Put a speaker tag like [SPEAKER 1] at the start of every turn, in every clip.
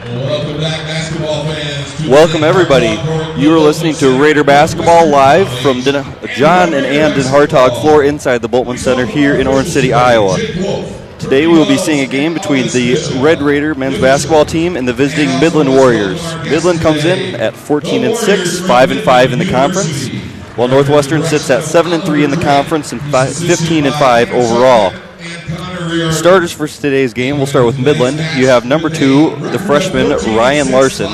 [SPEAKER 1] Welcome back, basketball fans.
[SPEAKER 2] Welcome, everybody. You are listening to Raider Basketball live from John and Ann Den Hartog floor inside the Bultman Center here in Orange City, Iowa. Today we will be seeing a game between the Red Raider men's basketball team and the visiting Midland Warriors. Midland comes in at 14-6, 5-5 in the conference, while Northwestern sits at 7-3 in the conference and 15-5 overall. Starters for today's game, we'll start with Midland. You have number 2, the freshman Ryan Larson.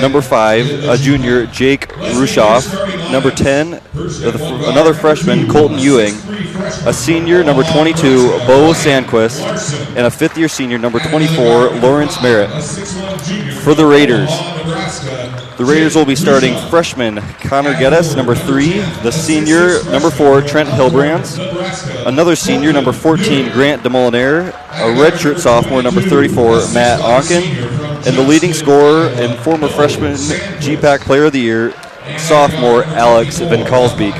[SPEAKER 2] Number 5, a junior, Jake Rushoff. Number 10, another freshman, Colton Ewing. A senior, number 22, Bo Sandquist. And a fifth-year senior, number 24, Lawrence Merritt. For the Raiders will be starting freshman Connor Geddes, number 3. The senior, number 4, Trent Hilbrands. Another senior, number 14, Grant DeMolinaire. A redshirt sophomore, number 34, Matt Onken. And the leading scorer and former freshman GPAC Player of the Year, sophomore Alex Van Kalsbeek.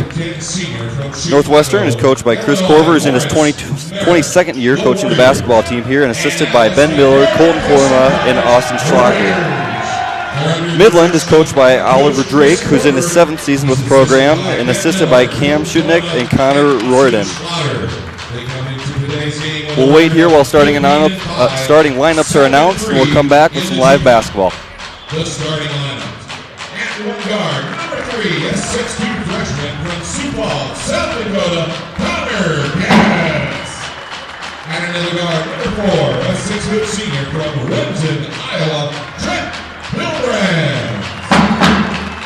[SPEAKER 2] Northwestern is coached by Chris Corver, who's in his 22nd year coaching the basketball team here, and assisted by Ben Miller, Colton Korma, and Austin Schlager. Midland is coached by Oliver Drake, who's in his 7th season with the program, and assisted by Cam Schutnick and Connor Royden. We'll wait here while starting lineups are announced, and we'll come back with some live basketball.
[SPEAKER 1] The starting lineup. At one guard, number 3, a 6'2" freshman from Sioux Falls, South Dakota, Connor Geddes. At another guard, number 4, a 6' senior from Renton, Iowa, Trent Hilbrands.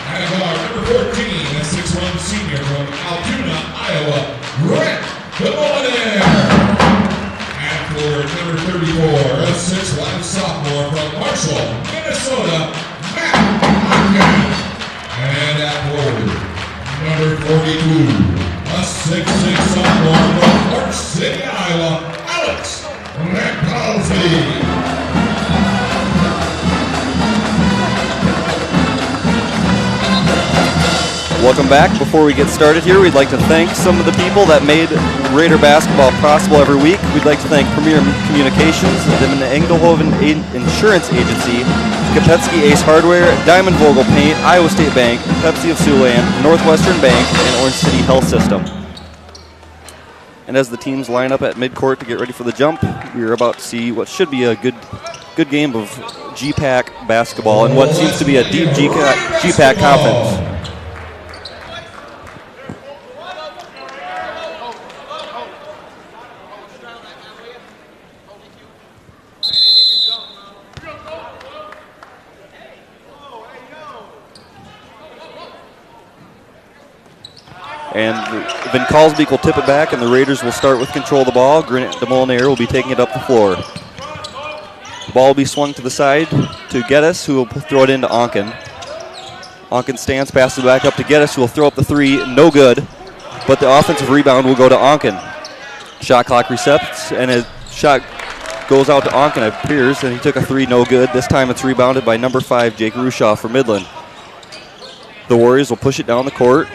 [SPEAKER 1] At a guard, number 14, a 6'1" senior from Altoona, Iowa, Grant DeMolinaire. And for number 34, a 6'1" sophomore from Marshall, Minnesota, Matt Onken. And at forward, number 42, a 6'6" sophomore from Orange City, Iowa, Alex Van Kalsbeek.
[SPEAKER 2] Welcome back. Before we get started here, we'd like to thank some of the people that made Raider basketball possible every week. We'd like to thank Premier Communications, the Engelhoven Insurance Agency, Kopetsky Ace Hardware, Diamond Vogel Paint, Iowa State Bank, Pepsi of Siouxland, Northwestern Bank, and Orange City Health System. And as the teams line up at midcourt to get ready for the jump, we're about to see what should be a good game of GPAC basketball and what seems to be a deep GPAC conference. And Van Kalsbeek will tip it back, and the Raiders will start with control of the ball. Grant DeMolinaire will be taking it up the floor. The ball will be swung to the side to Geddes, who will throw it into Onken. Onken stands, passes it back up to Geddes, who will throw up the 3. No good, but the offensive rebound will go to Onken. Shot clock resets, and a shot goes out to Onken, it appears, and he took a 3, no good. This time it's rebounded by number 5, Jake Rushoff for Midland. The Warriors will push it down the court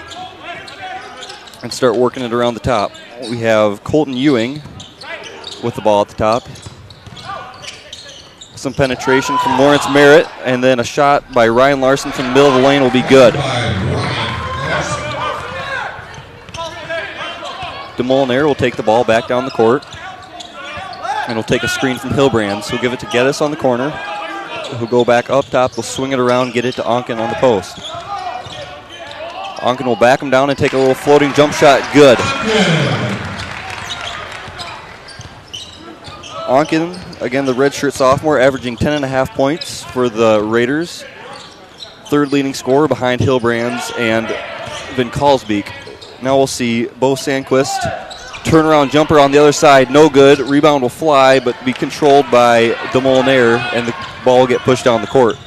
[SPEAKER 2] and start working it around the top. We have Colton Ewing with the ball at the top. Some penetration from Lawrence Merritt, and then a shot by Ryan Larson from the middle of the lane will be good. DeMolinaire will take the ball back down the court, and he'll take a screen from Hilbrands. He'll give it to Geddes on the corner. He'll go back up top. They'll swing it around, get it to Onken on the post. Onken will back him down and take a little floating jump shot. Good. Onken, again, the redshirt sophomore, averaging 10.5 points for the Raiders. Third leading scorer behind Hilbrands and Van Kalsbeek. Now we'll see Bo Sandquist. Turnaround jumper on the other side. No good. Rebound will fly, but be controlled by DeMolinaire, and the ball will get pushed down the court.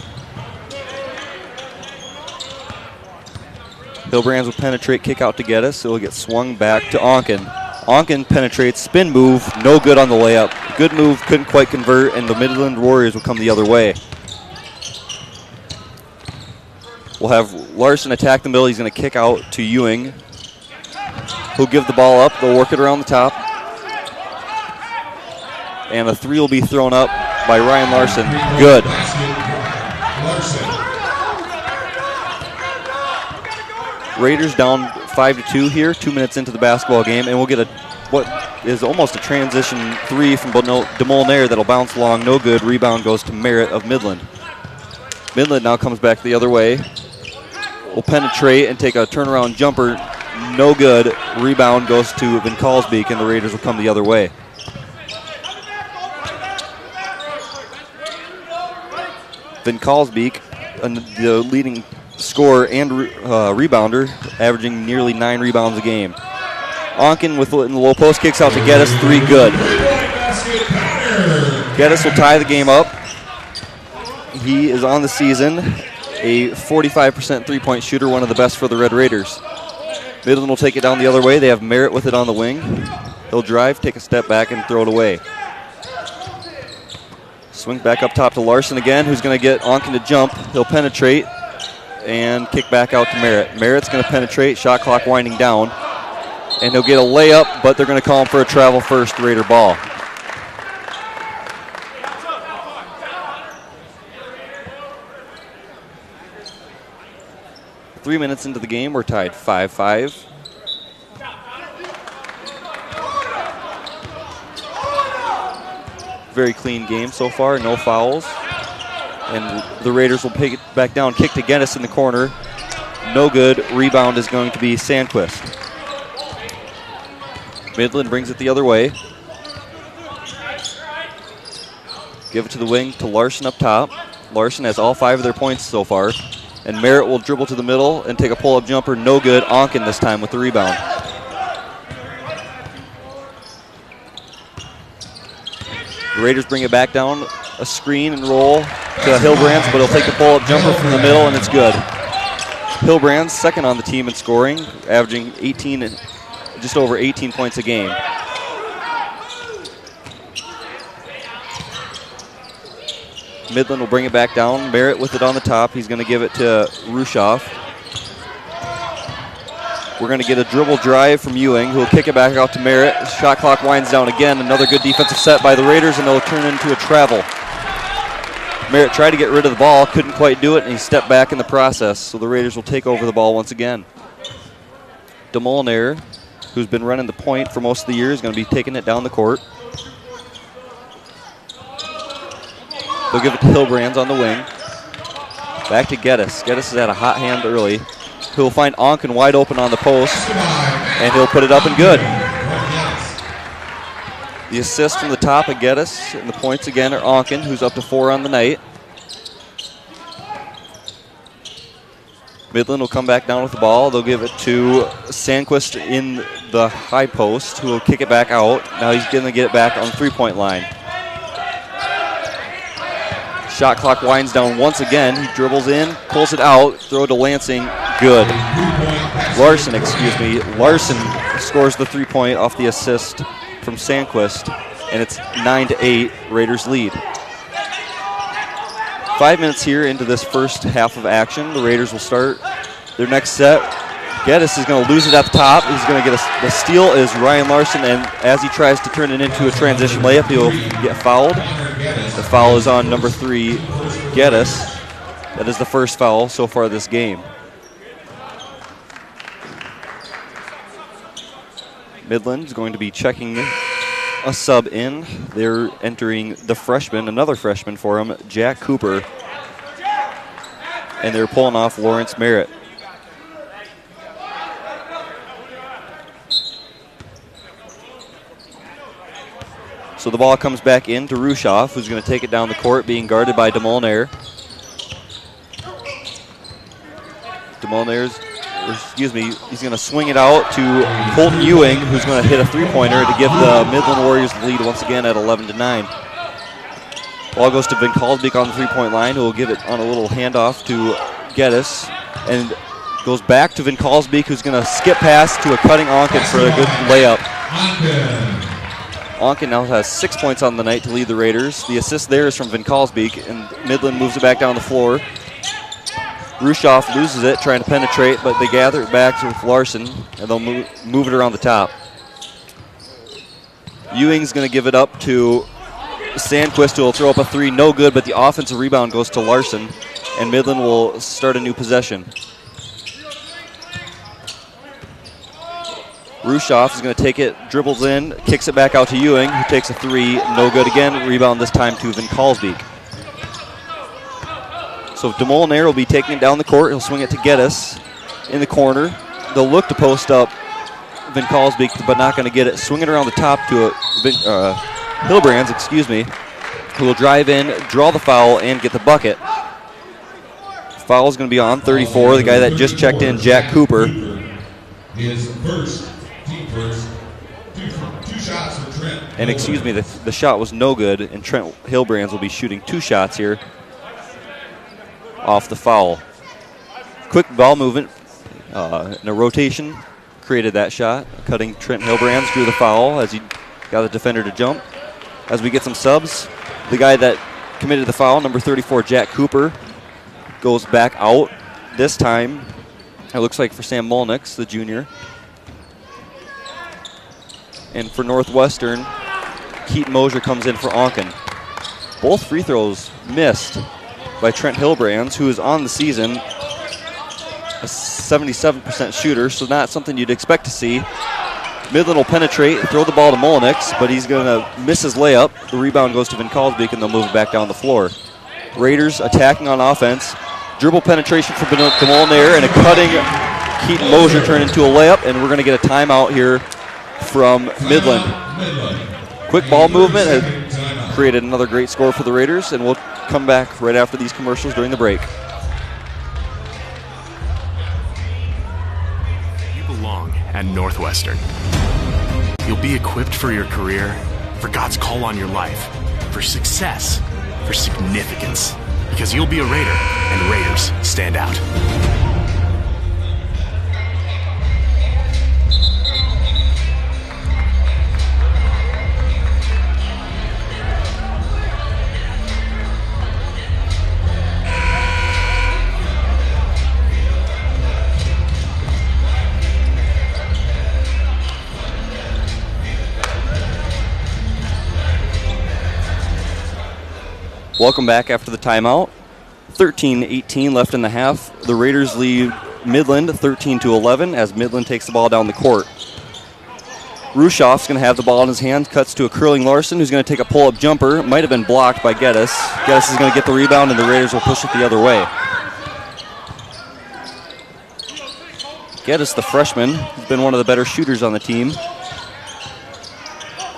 [SPEAKER 2] Hilbrands will penetrate, kick out to Geddes, so it'll get swung back to Onken. Onken penetrates, spin move, no good on the layup. Good move, couldn't quite convert, and the Midland Warriors will come the other way. We'll have Larson attack the middle. He's going to kick out to Ewing. He'll give the ball up. They'll work it around the top. And a 3 will be thrown up by Ryan Larson. Good. Raiders down 5-2 here, 2 minutes into the basketball game, and we'll get what is almost a transition three from DeMolinaire that'll bounce along, no good. Rebound goes to Merritt of Midland. Midland now comes back the other way. Will penetrate and take a turnaround jumper, no good. Rebound goes to Van Kalsbeek, and the Raiders will come the other way. Van Kalsbeek, the leading scorer and rebounder, averaging nearly 9 rebounds a game. Onken in the low post kicks out to Geddes, 3 good. Geddes will tie the game up. He is on the season a 45% three-point shooter, one of the best for the Red Raiders. Midland will take it down the other way. They have Merritt with it on the wing. He'll drive, take a step back, and throw it away. Swing back up top to Larson again, who's going to get Onken to jump. He'll penetrate and kick back out to Merritt. Merritt's going to penetrate, shot clock winding down. And he'll get a layup, but they're going to call him for a travel first Raider ball. Three minutes into the game, we're tied 5-5. Very clean game so far, no fouls. And the Raiders will pick it back down, kick to Geddes in the corner. No good. Rebound is going to be Sandquist. Midland brings it the other way. Give it to the wing to Larson up top. Larson has all 5 of their points so far. And Merritt will dribble to the middle and take a pull-up jumper. No good. Onken this time with the rebound. The Raiders bring it back down. A screen and roll to Hilbrands, but he'll take the pull-up jumper from the middle, and it's good. Hilbrands, second on the team in scoring, averaging just over 18 points a game. Midland will bring it back down. Merritt with it on the top. He's going to give it to Rushoff. We're going to get a dribble drive from Ewing, who will kick it back out to Merritt. Shot clock winds down again. Another good defensive set by the Raiders, and it'll turn into a travel. Merritt tried to get rid of the ball, couldn't quite do it, and he stepped back in the process. So the Raiders will take over the ball once again. DeMolinaire, who's been running the point for most of the year, is going to be taking it down the court. They'll give it to Hilbrands on the wing. Back to Geddes. Geddes has had a hot hand early. He'll find Onken wide open on the post, and he'll put it up and good. The assist from the top of Geddes, and the points again are Onken, who's up to 4 on the night. Midland will come back down with the ball. They'll give it to Sandquist in the high post, who will kick it back out. Now he's going to get it back on the three-point line. Shot clock winds down once again. He dribbles in, pulls it out, throw to Lansing. Good. Larson scores the three-point off the assist from Sandquist, and it's 9-8, Raiders lead. 5 minutes here into this first half of action. The Raiders will start their next set. Geddes is going to lose it at the top. He's going to get the steal is Ryan Larson, and as he tries to turn it into a transition layup, he'll get fouled. The foul is on number 3, Geddes. That is the first foul so far this game. Midland is going to be checking a sub in. They're entering the freshman, another freshman for him, Jack Cooper. And they're pulling off Lawrence Merritt. So the ball comes back in to Rushoff, who's going to take it down the court, being guarded by DeMolinaire. He's going to swing it out to Colton Ewing, who's going to hit a three-pointer to give the Midland Warriors the lead once again at 11-9. Ball goes to Van Kalsbeek on the three-point line, who will give it on a little handoff to Geddes, and goes back to Van Kalsbeek, who's going to skip pass to a cutting Onken for a good layup. Onken now has 6 points on the night to lead the Raiders. The assist there is from Van Kalsbeek, and Midland moves it back down the floor. Rushoff loses it, trying to penetrate, but they gather it back with Larson, and they'll move it around the top. Ewing's going to give it up to Sandquist, who will throw up a three. No good, but the offensive rebound goes to Larson. and Midland will start a new possession. Rushoff is going to take it, dribbles in, kicks it back out to Ewing, who takes a three, no good again. Rebound this time to Van Kalsbeek. So DeMolinaire will be taking it down the court. He'll swing it to Geddes in the corner. They'll look to post up Van Kalsbeek, but not going to get it. Swing it around the top to Hilbrands, who will drive in, draw the foul, and get the bucket. Foul is going to be on 34, the guy that just checked in, Jack Cooper.
[SPEAKER 1] His first, team first, two shots for Trent.
[SPEAKER 2] And the shot was no good, and Trent Hilbrands will be shooting 2 shots here off the foul. Quick ball movement in a rotation created that shot, cutting Trent Hilbrands, drew the foul as he got the defender to jump. As we get some subs, the guy that committed the foul, number 34, Jack Cooper, goes back out. This time, it looks like for Sam Molnix, the junior. And for Northwestern, Keaton Mosier comes in for Onken. Both free throws missed by Trent Hilbrands, who is on the season a 77% shooter, so not something you'd expect to see. Midland will penetrate, throw the ball to Molnix, but he's going to miss his layup. The rebound goes to Van Kalsbeek, and they'll move it back down the floor. Raiders attacking on offense. Dribble penetration from DeMolinaire, and a cutting Keaton Mosier turned into a layup, and we're going to get a timeout here from Midland. Quick ball movement has created another great score for the Raiders, and we'll come back right after these commercials during the break.
[SPEAKER 3] You belong at Northwestern. You'll be equipped for your career, for God's call on your life, for success, for significance, because you'll be a Raider, and Raiders stand out.
[SPEAKER 2] Welcome back after the timeout. 13-18 left in the half. The Raiders lead Midland 13-11 as Midland takes the ball down the court. Rushoff's going to have the ball in his hand, cuts to a curling Larson, who's going to take a pull-up jumper. Might have been blocked by Geddes. Geddes is going to get the rebound, and the Raiders will push it the other way. Geddes, the freshman, has been one of the better shooters on the team.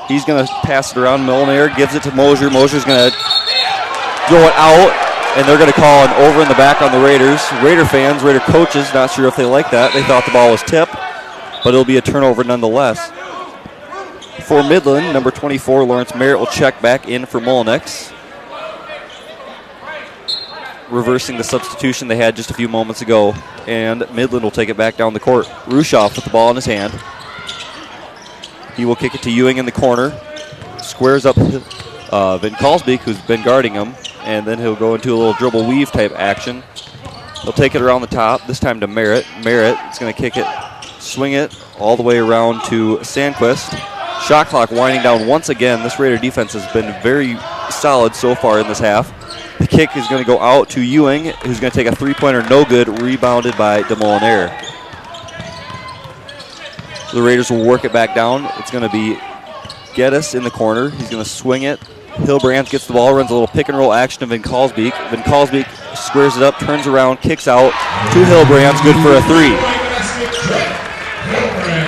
[SPEAKER 2] He's going to pass it around. Molinaire gives it to Mosier. Mosier's going to throw it out, and they're going to call an over in the back on the Raiders. Raider fans, Raider coaches, not sure if they like that. They thought the ball was tipped, but it'll be a turnover nonetheless. For Midland, number 24, Lawrence Merritt will check back in for Molnix, reversing the substitution they had just a few moments ago, and Midland will take it back down the court. Rushoff with the ball in his hand. He will kick it to Ewing in the corner, squares up Van Kalsbeek, who's been guarding him, and then he'll go into a little dribble weave type action. He'll take it around the top, this time to Merritt. Merritt is going to kick it, swing it all the way around to Sandquist. Shot clock winding down once again. This Raider defense has been very solid so far in this half. The kick is going to go out to Ewing, who's going to take a three-pointer, no good, rebounded by DeMolinaire. So the Raiders will work it back down. It's going to be Geddes in the corner. He's going to swing it. Hilbrands gets the ball, runs a little pick-and-roll action to Van Kalsbeek. Van Kalsbeek squares it up, turns around, kicks out to Hilbrands, good for a three.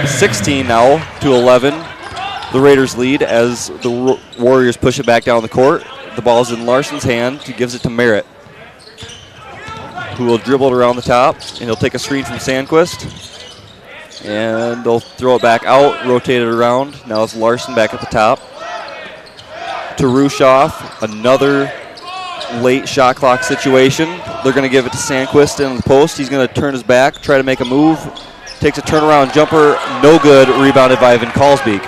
[SPEAKER 2] 16 now to 11. The Raiders lead as the Warriors push it back down the court. The ball's in Larson's hand. He gives it to Merritt, who will dribble it around the top, and he'll take a screen from Sandquist. And they'll throw it back out, rotate it around. Now it's Larson back at the top. To Rushoff, another late shot clock situation. They're going to give it to Sandquist in the post. He's going to turn his back, try to make a move. Takes a turnaround jumper, no good, rebounded by Van Kalsbeek.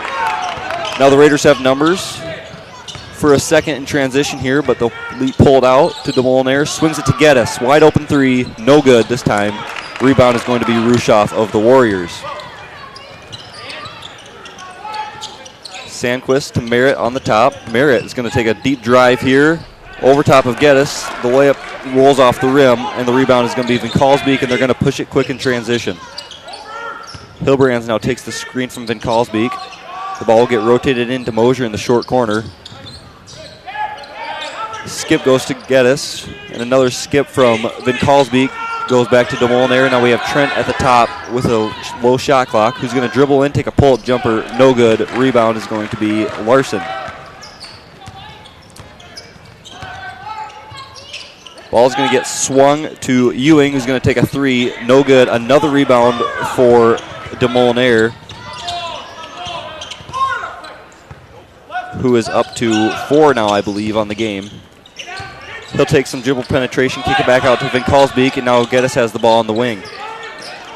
[SPEAKER 2] Now the Raiders have numbers for a second in transition here, but they'll pull it out to DeMolinaire. Swings it to Geddes, wide open three, no good this time. Rebound is going to be Rushoff of the Warriors. Sandquist to Merritt on the top. Merritt is going to take a deep drive here Over top of Geddes. The layup rolls off the rim, and the rebound is going to be Van Kalsbeek, and they're going to push it quick in transition. Hilbrands now takes the screen from Van Kalsbeek. The ball will get rotated into Mosier in the short corner. Skip goes to Geddes, and another skip from Van Kalsbeek goes back to DeMolinaire. Now we have Trent at the top with a low shot clock, who's going to dribble in, take a pull-up jumper, no good. Rebound is going to be Larson. Ball's going to get swung to Ewing, who's going to take a three, no good. Another rebound for DeMolinaire, who is up to 4 now, I believe, on the game. He'll take some dribble penetration, kick it back out to Van Kalsbeek, and now Geddes has the ball on the wing.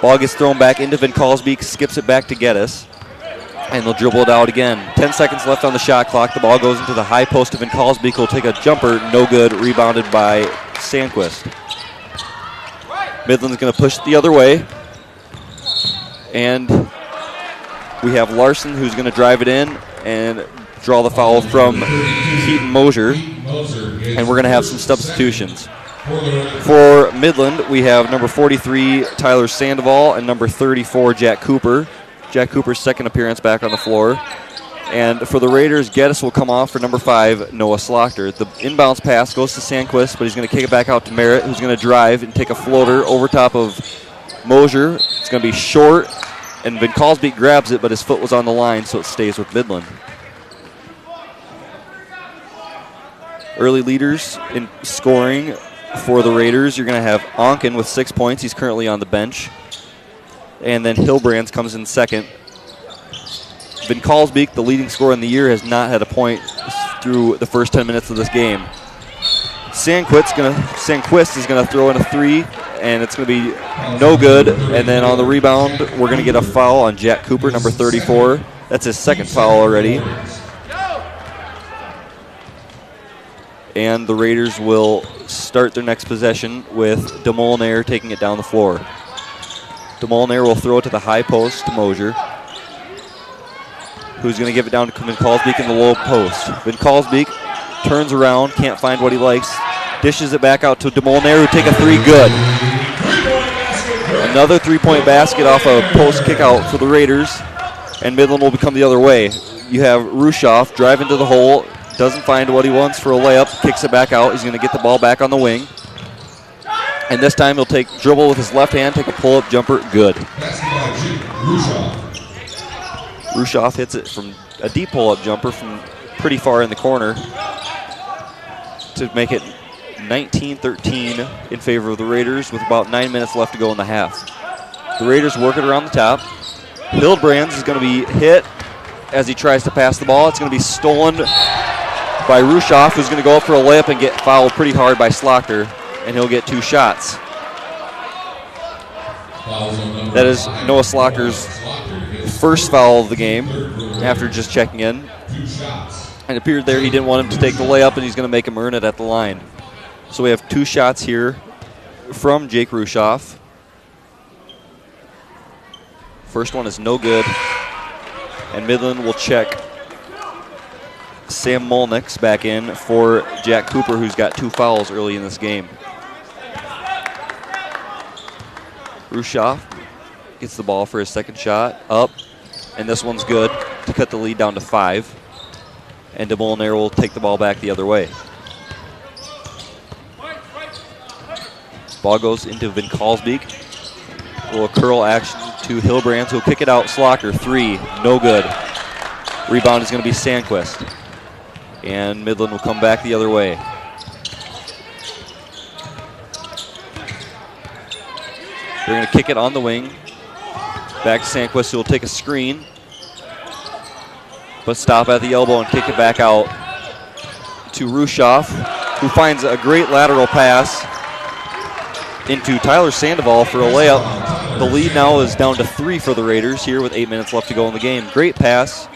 [SPEAKER 2] Ball gets thrown back into Van Kalsbeek, skips it back to Geddes, and they'll dribble it out again. 10 seconds left on the shot clock. The ball goes into the high post of Van Kalsbeek, who'll take a jumper, no good, rebounded by Sandquist. Midland's going to push it the other way, and we have Larson, who's going to drive it in and draw the foul from Keaton Mosier, and we're going to have some substitutions. For Midland, we have number 43, Tyler Sandoval, and number 34, Jack Cooper. Jack Cooper's second appearance back on the floor. And for the Raiders, Geddes will come off for number 5, Noah Slaughter. The inbounds pass goes to Sandquist, but he's going to kick it back out to Merritt, who's going to drive and take a floater over top of Mosier. It's going to be short, and Van Kalsbeek grabs it, but his foot was on the line, so it stays with Midland. Early leaders in scoring for the Raiders, you're going to have Onken with 6 points. He's currently on the bench. And then Hilbrands comes in second. Van Kalsbeek, the leading scorer in the year, has not had a point through the first 10 minutes of this game. Sandquist is going to throw in a three, and it's going to be no good. And then on the rebound, we're going to get a foul on Jack Cooper, number 34. That's his second foul already. And the Raiders will start their next possession with DeMolinaire taking it down the floor. DeMolinaire will throw it to the high post to Mosier, who's going to give it down to Van Kalsbeek in the low post. Van Kalsbeek turns around, can't find what he likes, dishes it back out to DeMolinaire, who take a three, good. Another three-point basket off a post kick out for the Raiders, and Midland will become the other way. You have Rushoff drive into the hole, doesn't find what he wants for a layup, kicks it back out. He's going to get the ball back on the wing. And this time he'll take dribble with his left hand, take a pull-up jumper, good. Rushoff hits it from a deep pull-up jumper from pretty far in the corner to make it 19-13 in favor of the Raiders with about 9 minutes left to go in the half. The Raiders work it around the top. Hilbrands is going to be hit as he tries to pass the ball. It's going to be stolen by Rushoff, who's going to go up for a layup and get fouled pretty hard by Slaughter, and he'll get 2 shots. That is Noah Slaughter's first foul of the game after just checking in. And it appeared there he didn't want him to take the layup, and he's going to make him earn it at the line. So we have 2 shots here from Jake Rushoff. First one is no good, and Midland will check Sam Molnix back in for Jack Cooper, who's got 2 fouls early in this game. Rushoff gets the ball for his second shot, up, and this one's good to cut the lead down to 5. And DeMolinaire will take the ball back the other way. Ball goes into Van Kalsbeek. A little curl action to Hilbrands, who'll kick it out. Slaughter, 3, no good. Rebound is going to be Sandquist. And Midland will come back the other way. They're going to kick it on the wing. Back to Sandquist, who will take a screen, but stop at the elbow and kick it back out to Rushoff, who finds a great lateral pass into Tyler Sandoval for a layup. The lead now is down to 3 for the Raiders here with 8 minutes left to go in the game. Great pass.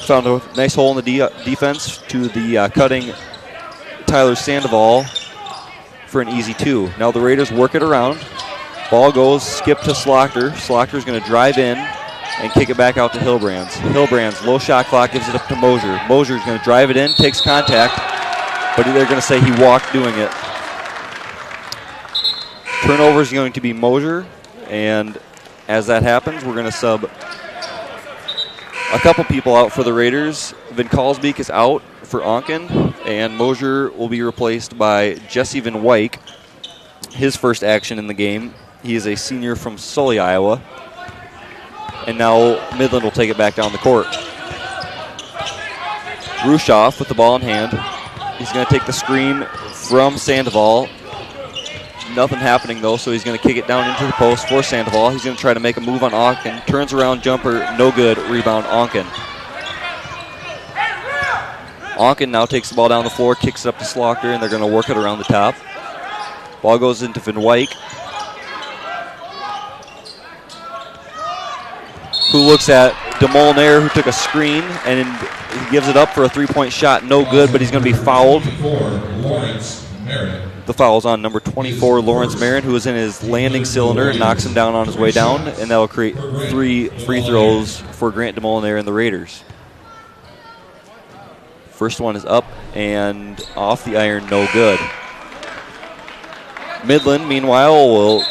[SPEAKER 2] Found a nice hole in the defense to the cutting Tyler Sandoval for an easy 2. Now the Raiders work it around. Ball goes, skip to Slaughter. Slaughter's going to drive in and kick it back out to Hilbrands. Hilbrands, low shot clock, gives it up to Mosier. Mosier's going to drive it in, takes contact, but they're going to say he walked doing it. Turnover is going to be Mosier, and as that happens, we're going to sub a couple people out for the Raiders. Van Kalsbeek is out for Onken, and Mosier will be replaced by Jesse Van Wyk. His first action in the game. He is a senior from Sully, Iowa. And now Midland will take it back down the court. Rushoff with the ball in hand. He's going to take the screen from Sandoval. Nothing happening, though, so he's going to kick it down into the post for Sandoval. He's going to try to make a move on Onken. Turns around, jumper, no good. Rebound, Onken. Onken now takes the ball down the floor, kicks it up to Slaughter, and they're going to work it around the top. Ball goes into Van Wyk, who looks at DeMolinaire, who took a screen, and he gives it up for a three-point shot. No good, but he's going to be fouled. The foul's on number 24, Lawrence Marin, who is in his landing cylinder and knocks him down on his way down, and that will create 3 free throws for Grant DeMolinaire and the Raiders. First one is up and off the iron, no good. Midland, meanwhile,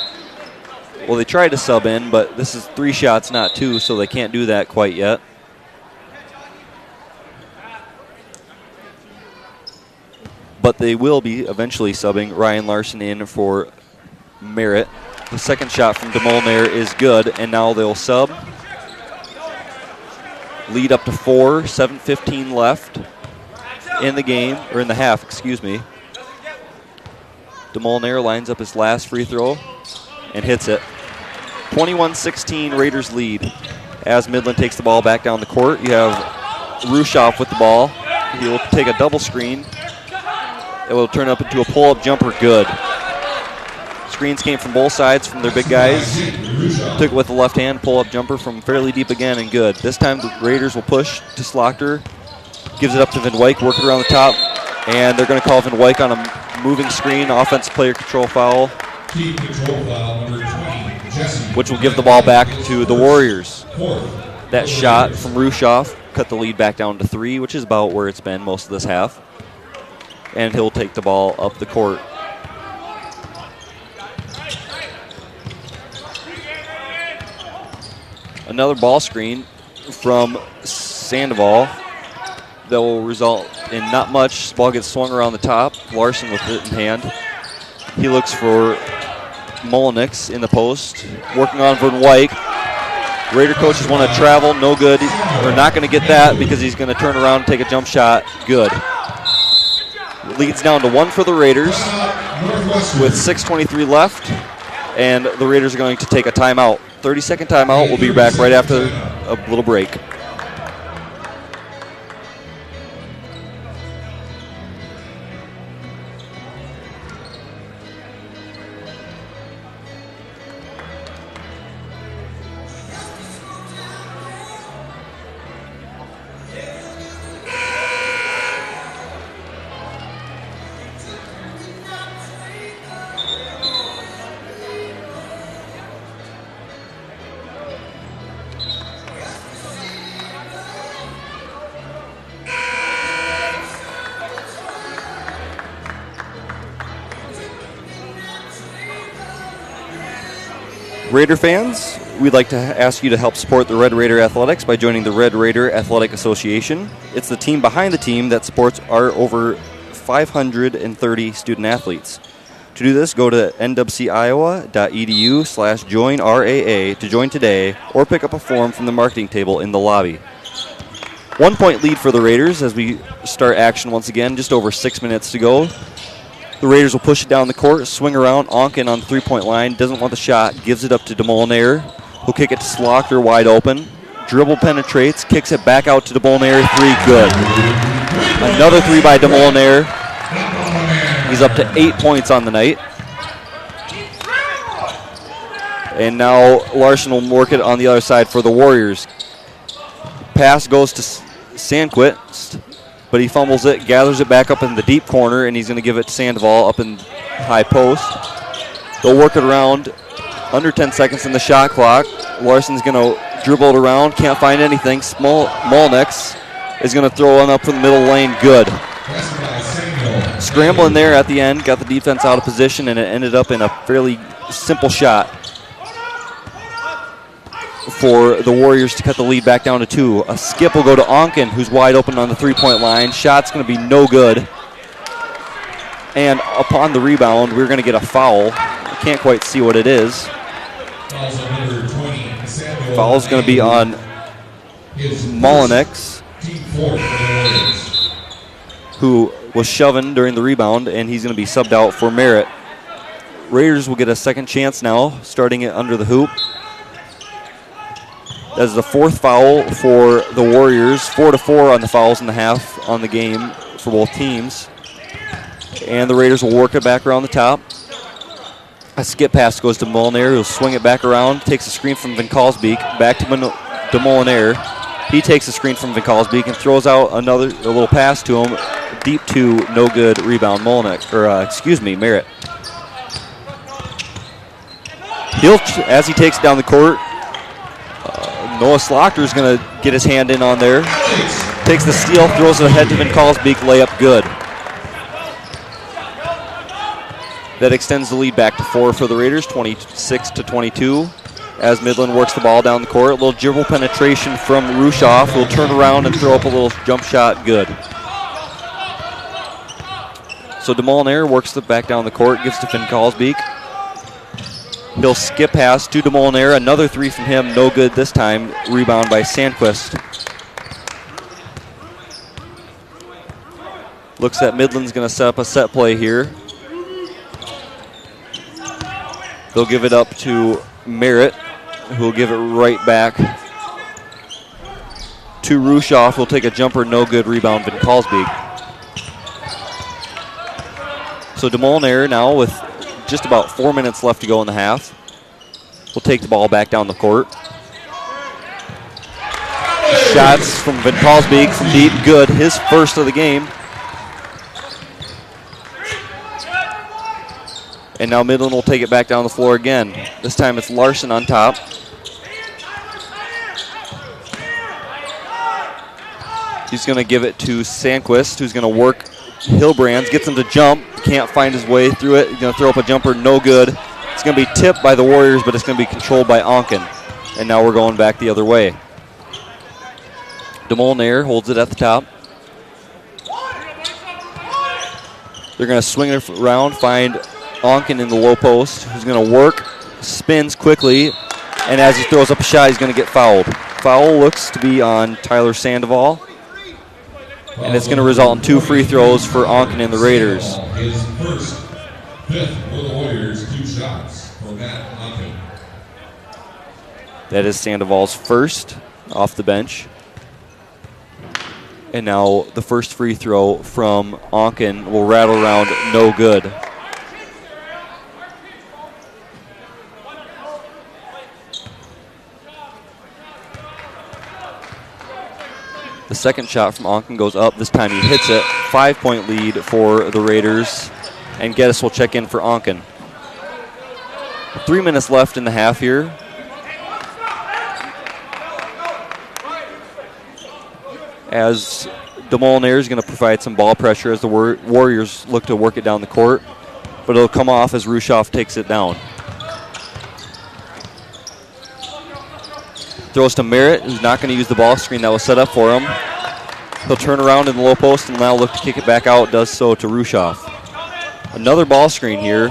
[SPEAKER 2] they tried to sub in, but this is 3 shots, not 2, so they can't do that quite yet. But they will be eventually subbing Ryan Larson in for Merritt. The second shot from DeMolinaire is good, and now they'll sub. Lead up to 4, 7:15 left in the game, or in the half, excuse me. DeMolinaire lines up his last free throw and hits it. 21-16 Raiders lead as Midland takes the ball back down the court. You have Rushoff with the ball. He will take a double screen. It will turn up into a pull-up jumper, good. Screens came from both sides from their big guys. Took it with the left hand, pull-up jumper from fairly deep again, and good. This time the Raiders will push to Slaughter. Gives it up to Van Wyk, work it around the top, and they're going to call Van Wyk on a moving screen, offensive player control foul, which will give the ball back to the Warriors. That shot from Rushoff cut the lead back down to 3, which is about where it's been most of this half. And he'll take the ball up the court. Another ball screen from Sandoval that will result in not much. This ball gets swung around the top. Larson with it in hand. He looks for Molinix in the post, working on Van Wyk. Raider coaches want to travel, no good. They're not going to get that because he's going to turn around and take a jump shot, good. Leads down to 1 for the Raiders with 6:23 left, and the Raiders are going to take a timeout. 30-second timeout. We'll be back right after a little break. Raider fans, we'd like to ask you to help support the Red Raider Athletics by joining the Red Raider Athletic Association. It's the team behind the team that supports our over 530 student athletes. To do this, go to nwciowa.edu/joinraa to join today or pick up a form from the marketing table in the lobby. 1 point lead for the Raiders as we start action once again, just over 6 minutes to go. The Raiders will push it down the court, swing around. Onken on the three-point line, doesn't want the shot, gives it up to DeMolinaire. He'll kick it to Slaughter, wide open. Dribble penetrates, kicks it back out to DeMolinaire, 3, good. Another 3 by DeMolinaire. He's up to 8 points on the night. And now Larson will work it on the other side for the Warriors. Pass goes to Sandquist, but he fumbles it, gathers it back up in the deep corner, and he's going to give it to Sandoval up in high post. They'll work it around. Under 10 seconds in the shot clock. Larson's going to dribble it around, can't find anything. Molnix is going to throw one up from the middle lane, good. Scrambling there at the end, got the defense out of position, and it ended up in a fairly simple shot for the Warriors to cut the lead back down to 2. A skip will go to Onken, who's wide open on the three-point line. Shot's going to be no good. And upon the rebound, we're going to get a foul. I can't quite see what it is. Foul's going to be on Molinex, who was shoving during the rebound, and he's going to be subbed out for Merritt. Raiders will get a second chance now, starting it under the hoop. That is the 4th foul for the Warriors. 4-4 on the fouls in the half on the game for both teams. And the Raiders will work it back around the top. A skip pass goes to Molinaire. He'll swing it back around, takes a screen from Van Kalsbeek, back to Molinaire. He takes a screen from Van Kalsbeek and throws out a little pass to him. Deep 2, no good. Rebound Merritt. As he takes it down the court, Noah Slaughter is going to get his hand in on there. Takes the steal, throws it ahead to Van Kalsbeek, layup good. That extends the lead back to 4 for the Raiders, 26-22. As Midland works the ball down the court, a little dribble penetration from Rushoff, who'll turn around and throw up a little jump shot, good. So DeMolinaire works it back down the court, gives to Van Kalsbeek. He'll skip pass to DeMolinaire, another 3 from him, no good this time. Rebound by Sandquist. Looks that Midland's going to set up a set play here. They'll give it up to Merritt, who'll give it right back to Rushoff, who'll take a jumper, no good. Rebound Van Kalsbeek. So DeMolinaire now with just about 4 minutes left to go in the half. We'll take the ball back down the court. Shots from Van Kalsbeek from deep, good. His first of the game. And now Midland will take it back down the floor again. This time it's Larson on top. He's going to give it to Sandquist, who's going to work Hilbrands, gets him to jump, can't find his way through it. He's going to throw up a jumper, no good. It's going to be tipped by the Warriors, but it's going to be controlled by Onken. And now we're going back the other way. DeMolinaire holds it at the top. They're going to swing it around, find Onken in the low post, who's going to work, spins quickly, and as he throws up a shot, he's going to get fouled. Foul looks to be on Tyler Sandoval, and it's going to result in 2 free throws for Onken and the Raiders.
[SPEAKER 1] His first, 5th for the Warriors, 2 shots for Matt Onken.
[SPEAKER 2] That is Sandoval's first off the bench. And now the first free throw from Onken will rattle around, no good. The second shot from Onken goes up. This time he hits it. 5-point lead for the Raiders. And Geddes will check in for Onken. 3 minutes left in the half here. As DeMolinaire is going to provide some ball pressure as the Warriors look to work it down the court. But it'll come off as Rushoff takes it down. Throws to Merritt, who's not going to use the ball screen that was set up for him. He'll turn around in the low post and now look to kick it back out. Does so to Rushoff. Another ball screen here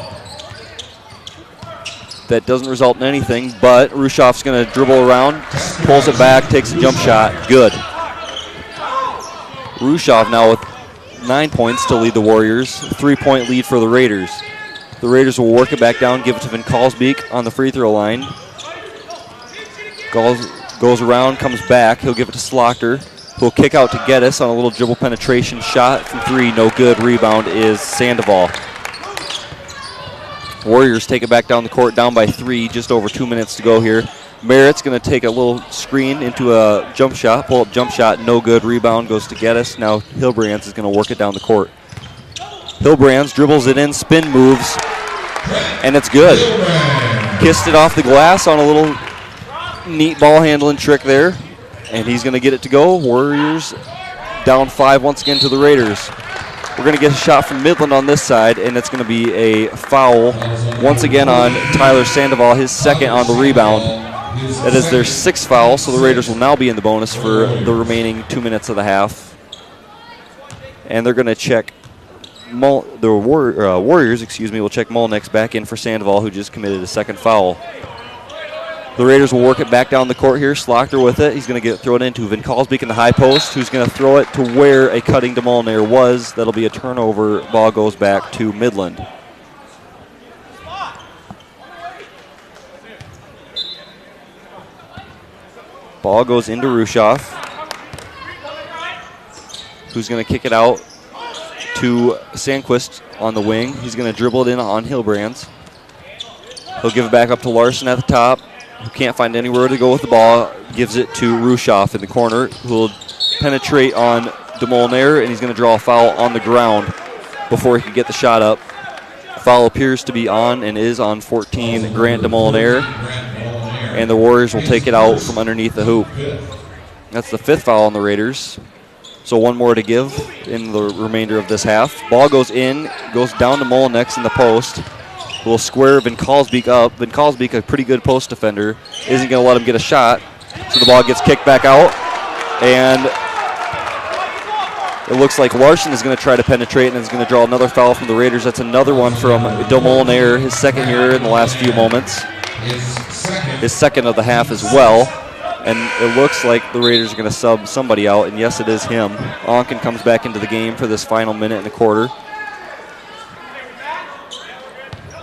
[SPEAKER 2] that doesn't result in anything, but Rushoff's going to dribble around, pulls it back, takes a jump shot. Good. Rushoff now with 9 points to lead the Warriors. 3-point lead for the Raiders. The Raiders will work it back down, give it to Van Kalsbeek on the free throw line. Goes around, comes back. He'll give it to Slaughter, who'll kick out to Geddes on a little dribble penetration shot from 3. No good. Rebound is Sandoval. Warriors take it back down the court, down by 3. Just over 2 minutes to go here. Merritt's going to take a little screen into a jump shot, pull up jump shot, no good. Rebound goes to Geddes. Now Hilbrands is going to work it down the court. Hilbrands dribbles it in, spin moves, and it's good. Kissed it off the glass on a little neat ball handling trick there, and he's going to get it to go. Warriors down 5 once again to the Raiders. We're going to get a shot from Midland on this side, and it's going to be a foul once again on Tyler Sandoval, his second on the rebound. That is their sixth foul, so the Raiders will now be in the bonus for the remaining 2 minutes of the half. And they're going to check the Warriors, will check Molnick's back in for Sandoval, who just committed a second foul. The Raiders will work it back down the court here. Slochter with it. He's going to get thrown into Van Kalsbeek in the high post, who's going to throw it to where a cutting DeMolinaire was. That'll be a turnover. Ball goes back to Midland. Ball goes into Rushoff, who's going to kick it out to Sandquist on the wing. He's going to dribble it in on Hilbrands. He'll give it back up to Larson at the top, who can't find anywhere to go with the ball. Gives it to Rushoff in the corner, who will penetrate on DeMolinaire, and he's going to draw a foul on the ground before he can get the shot up. Foul appears to be on and is on 14, Grant DeMolinaire, and the Warriors will take it out from underneath the hoop. That's the fifth foul on the Raiders. So one more to give in the remainder of this half. Ball goes in, goes down to Molinex in the post. Will square Van Kalsbeek up. Van Kalsbeek, a pretty good post defender, isn't going to let him get a shot. So the ball gets kicked back out. And it looks like Larson is going to try to penetrate and is going to draw another foul from the Raiders. That's another one from DeMolinaire, his second here in the last few moments. His second of the half as well. And it looks like the Raiders are going to sub somebody out, and yes, it is him. Onken comes back into the game for this final minute and a quarter.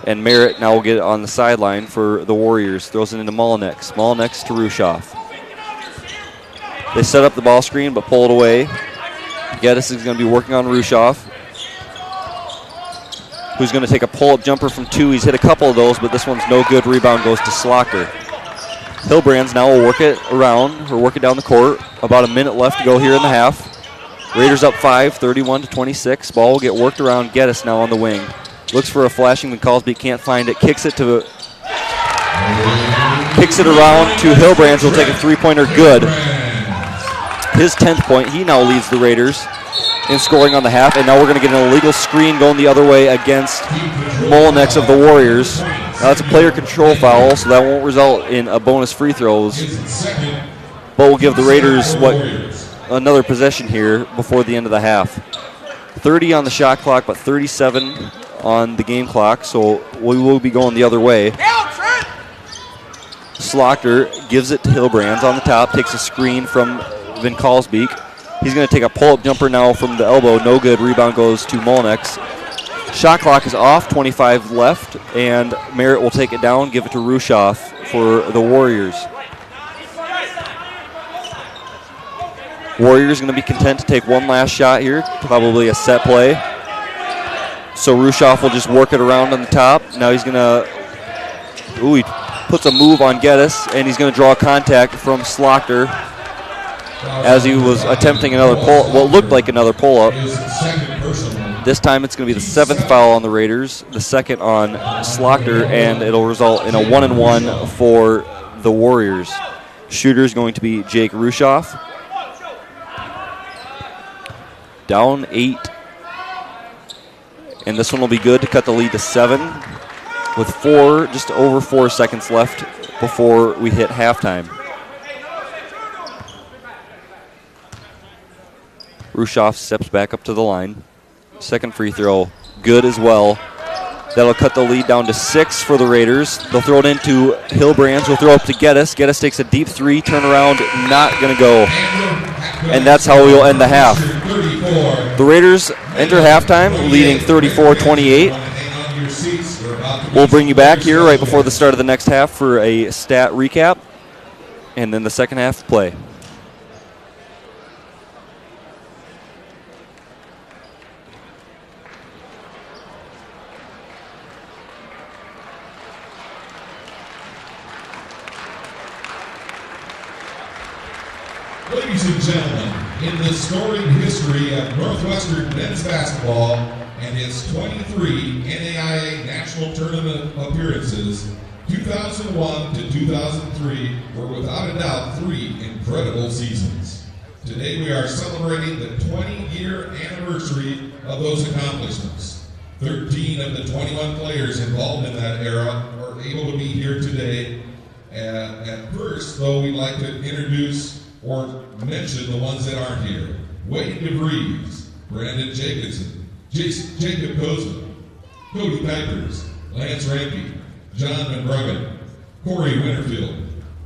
[SPEAKER 2] And Merritt now will get it on the sideline for the Warriors. Throws it into Molinex. Molinex to Rushoff. They set up the ball screen but pull it away. Geddes is going to be working on Rushoff, who's going to take a pull-up jumper from two. He's hit a couple of those, but this one's no good. Rebound goes to Slochter. Hilbrands now will work it around, or work it down the court. About a minute left to go here in the half. Raiders up 5, 31-26. Ball will get worked around. Geddes now on the wing. Looks for a flashing McCallsby, can't find it. Kicks it around to Hilbrands. Will take a three-pointer, good. His 10th point. He now leads the Raiders in scoring on the half, and now we're going to get an illegal screen going the other way against Molinex of the Warriors. Now that's a player control foul, so that won't result in a bonus free throws, but we'll give the Raiders another possession here before the end of the half. 30 on the shot clock, but 37 on the game clock, so we will be going the other way. Slochter gives it to Hilbrands on the top, takes a screen from Van Kalsbeek. He's going to take a pull-up jumper now from the elbow, no good. Rebound goes to Molinex. Shot clock is off, 25 left, and Merritt will take it down, give it to Rushoff for the Warriors. Warriors going to be content to take one last shot here, probably a set play. So Rushoff will just work it around on the top. Now he's going to, he puts a move on Geddes, and he's going to draw contact from Slochter as he was attempting what looked like another pull-up. This time it's going to be the 7th foul on the Raiders, the second on Slochter, and it'll result in a 1-and-1 for the Warriors. Shooter is going to be Jake Rushoff. Down 8. And this one will be good to cut the lead to 7 with just over 4 seconds left before we hit halftime. Rushoff steps back up to the line. Second free throw, good as well. That'll cut the lead down to 6 for the Raiders. They'll throw it into Hilbrands. We'll throw up to Geddes. Geddes takes a deep three, turnaround, not going to go. And that's how we'll end the half. The Raiders enter halftime leading 34-28. We'll bring you back here right before the start of the next half for a stat recap, and then the second half play.
[SPEAKER 1] Ladies and gentlemen, in the storied history of Northwestern men's basketball and its 23 NAIA National Tournament appearances, 2001 to 2003 were without a doubt 3 incredible seasons. Today we are celebrating the 20-year anniversary of those accomplishments. 13 of the 21 players involved in that era are able to be here today. At first, though, we'd like to introduce or mention the ones that aren't here. Wade DeVries, Brandon Jacobson, Jacob Kozma, Cody Pipers, Lance Ranke, John McBruggen, Corey Winterfield,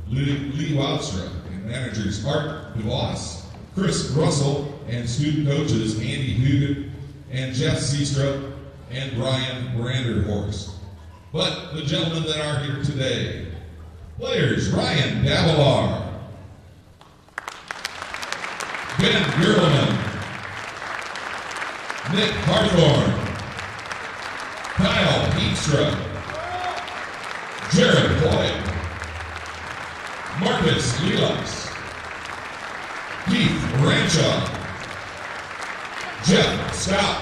[SPEAKER 1] Lee Woudstra, and managers Art DeVos, Chris Russell, and student coaches Andy Hugan and Jeff Seastrup and Brian Branderhorst. But the gentlemen that are here today, players Ryan Davalar, Ben Gerleman, Nick Harthorne, Kyle Heatstra, Jared Floyd, Marcus Lelas, Keith Rancha, Jeff Scott,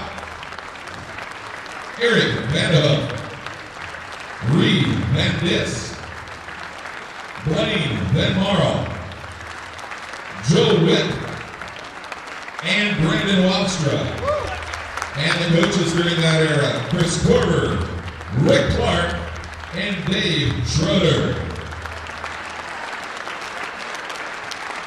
[SPEAKER 1] Eric Vanderhook, Reed Van Dis, Blaine Van Marl, Joe Witt, and Brandon Wallstra. And the coaches during that era, Chris Corver, Rick Clark, and Dave Schroeder.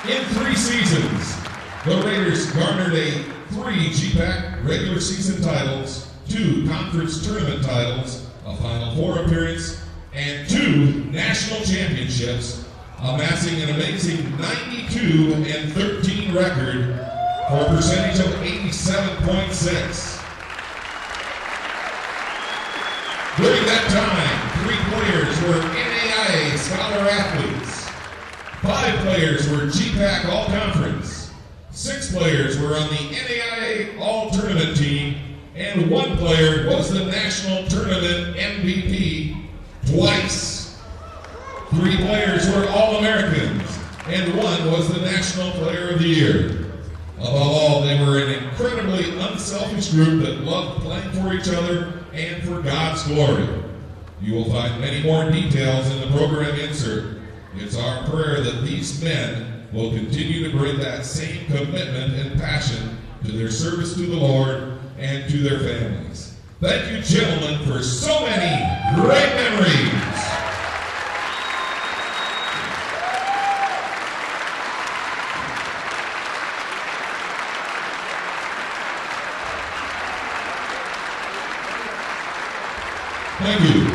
[SPEAKER 1] In 3 seasons, the Raiders garnered 3 GPAC regular season titles, 2 conference tournament titles, a Final Four appearance, and 2 national championships, amassing an amazing 92-13 record for a percentage of 87.6. During that time, 3 players were NAIA Scholar Athletes, 5 players were GPAC All-Conference, 6 players were on the NAIA All-Tournament team, and 1 player was the National Tournament MVP twice. 3 players were All-Americans, and 1 was the National Player of the Year. Above all, they were an incredibly unselfish group that loved playing for each other and for God's glory. You will find many more details in the program insert. It's our prayer that these men will continue to bring that same commitment and passion to their service to the Lord and to their families. Thank you, gentlemen, for so many great memories. Thank you.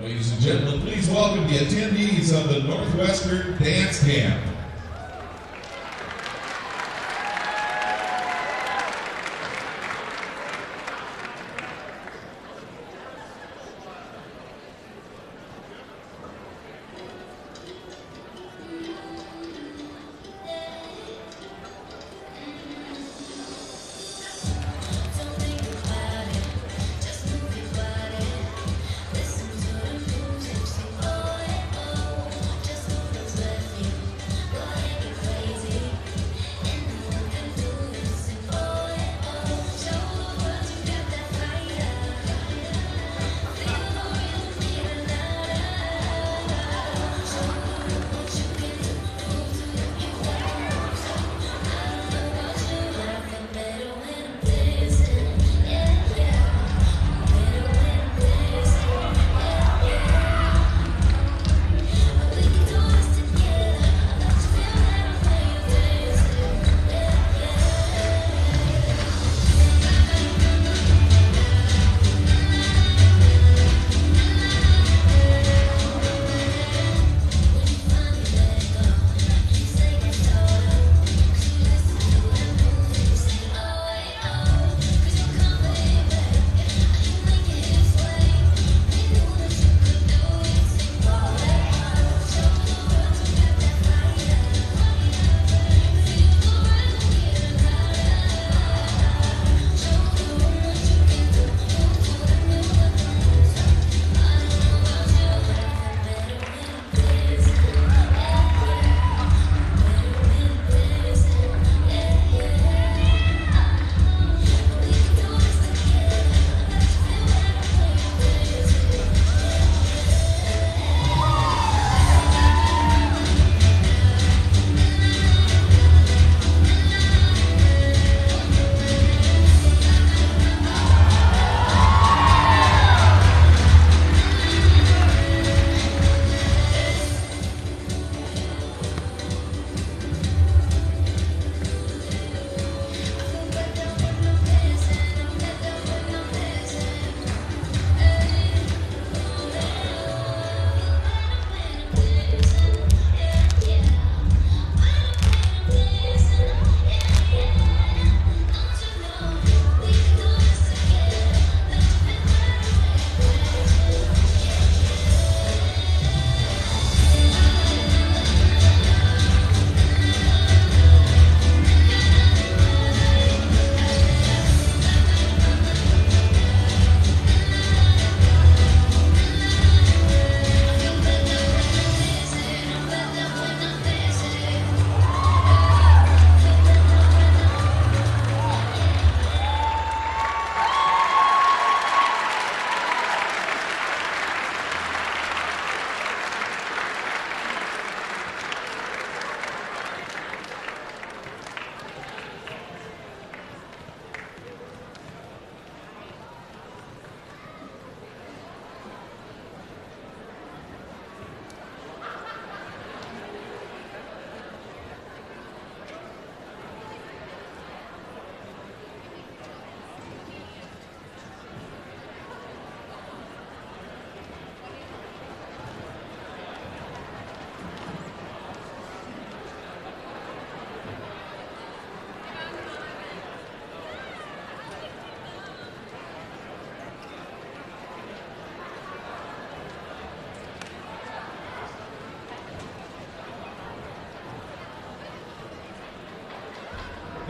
[SPEAKER 1] Ladies and gentlemen, please welcome the attendees of the Northwestern Dance Camp.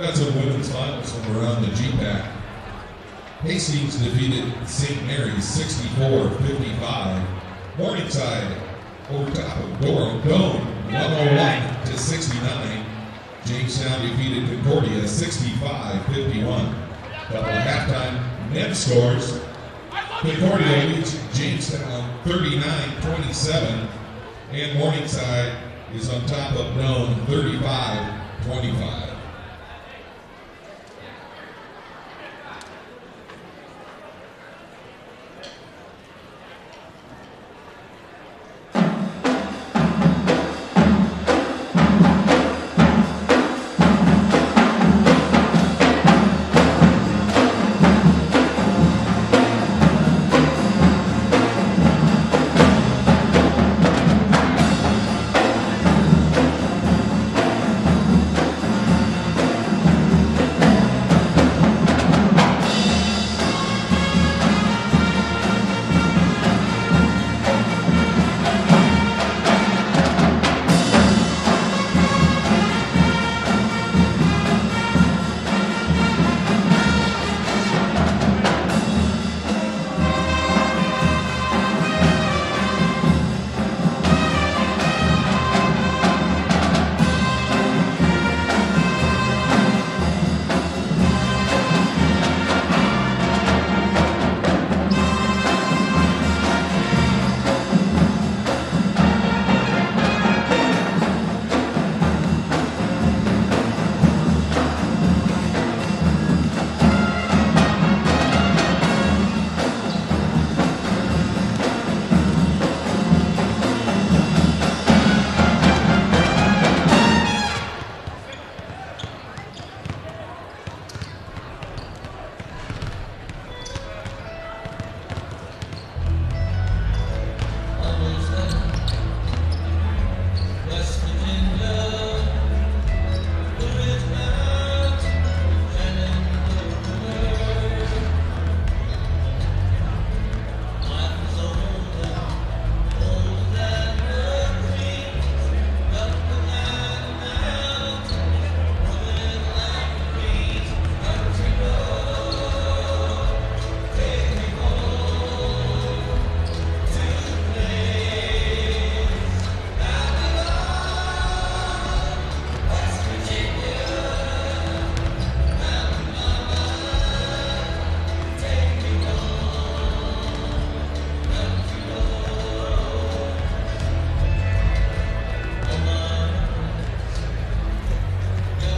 [SPEAKER 1] That's a women's finals when we're on the G-Pack. Hastings defeated St. Mary's 64-55. Morningside over top of Dome 101 to 69. Jamestown defeated Concordia 65-51. Couple of halftime net scores. Concordia leads Jamestown 39-27. And Morningside is on top of Dome 35-25.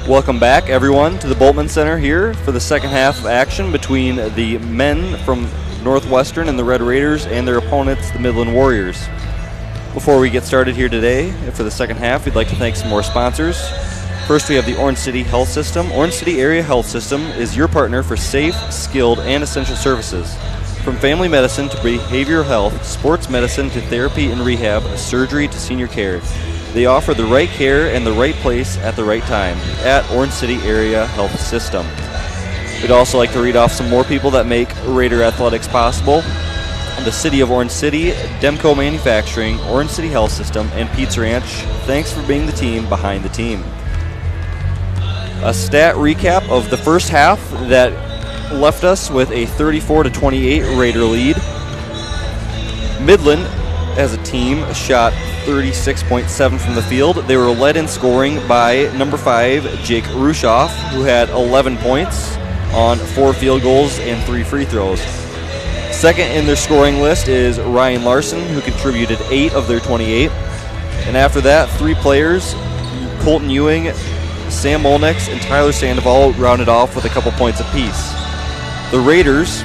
[SPEAKER 2] Welcome back, everyone, to the Boltman Center here for the second half of action between the men from Northwestern and the Red Raiders and their opponents, the Midland Warriors. Before we get started here today, for the second half, we'd like to thank some more sponsors. First, we have the Orange City Health System. Orange City Area Health System is your partner for safe, skilled, and essential services. From family medicine to behavioral health, sports medicine to therapy and rehab, surgery to senior care. They offer the right care and the right place at the right time at Orange City Area Health System. We'd also like to read off some more people that make Raider athletics possible. The City of Orange City, Demco Manufacturing, Orange City Health System, and Pizza Ranch. Thanks for being the team behind the team. A stat recap of the first half that left us with a 34-28 Raider lead. Midland, as a team, shot 36.7 from the field. They were led in scoring by number 5, Jake Rushoff, who had 11 points on 4 field goals and 3 free throws. Second in their scoring list is Ryan Larson, who contributed 8 of their 28. And after that, 3 players, Colton Ewing, Sam Molnix, and Tyler Sandoval, rounded off with a couple points apiece. The Raiders,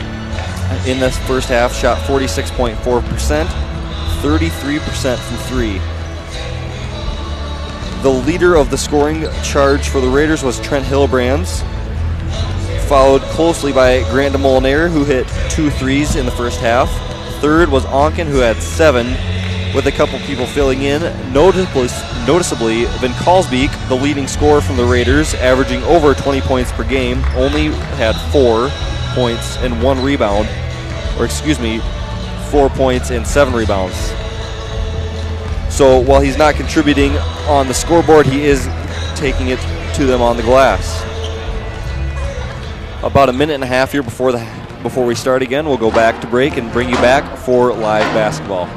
[SPEAKER 2] in this first half, shot 46.4%, 33% from 3. The leader of the scoring charge for the Raiders was Trent Hillebrands, followed closely by Grant DeMolinaire, who hit 2 threes in the first half. Third was Onken, who had 7, with a couple people filling in. Noticeably, Vin Kalsbeek, the leading scorer from the Raiders, averaging over 20 points per game, only had 4 points and 1 rebound, 4 points and 7 rebounds. So while he's not contributing on the scoreboard, he is taking it to them on the glass. About a minute and a half here before we start again. We'll go back to break and bring you back for live basketball.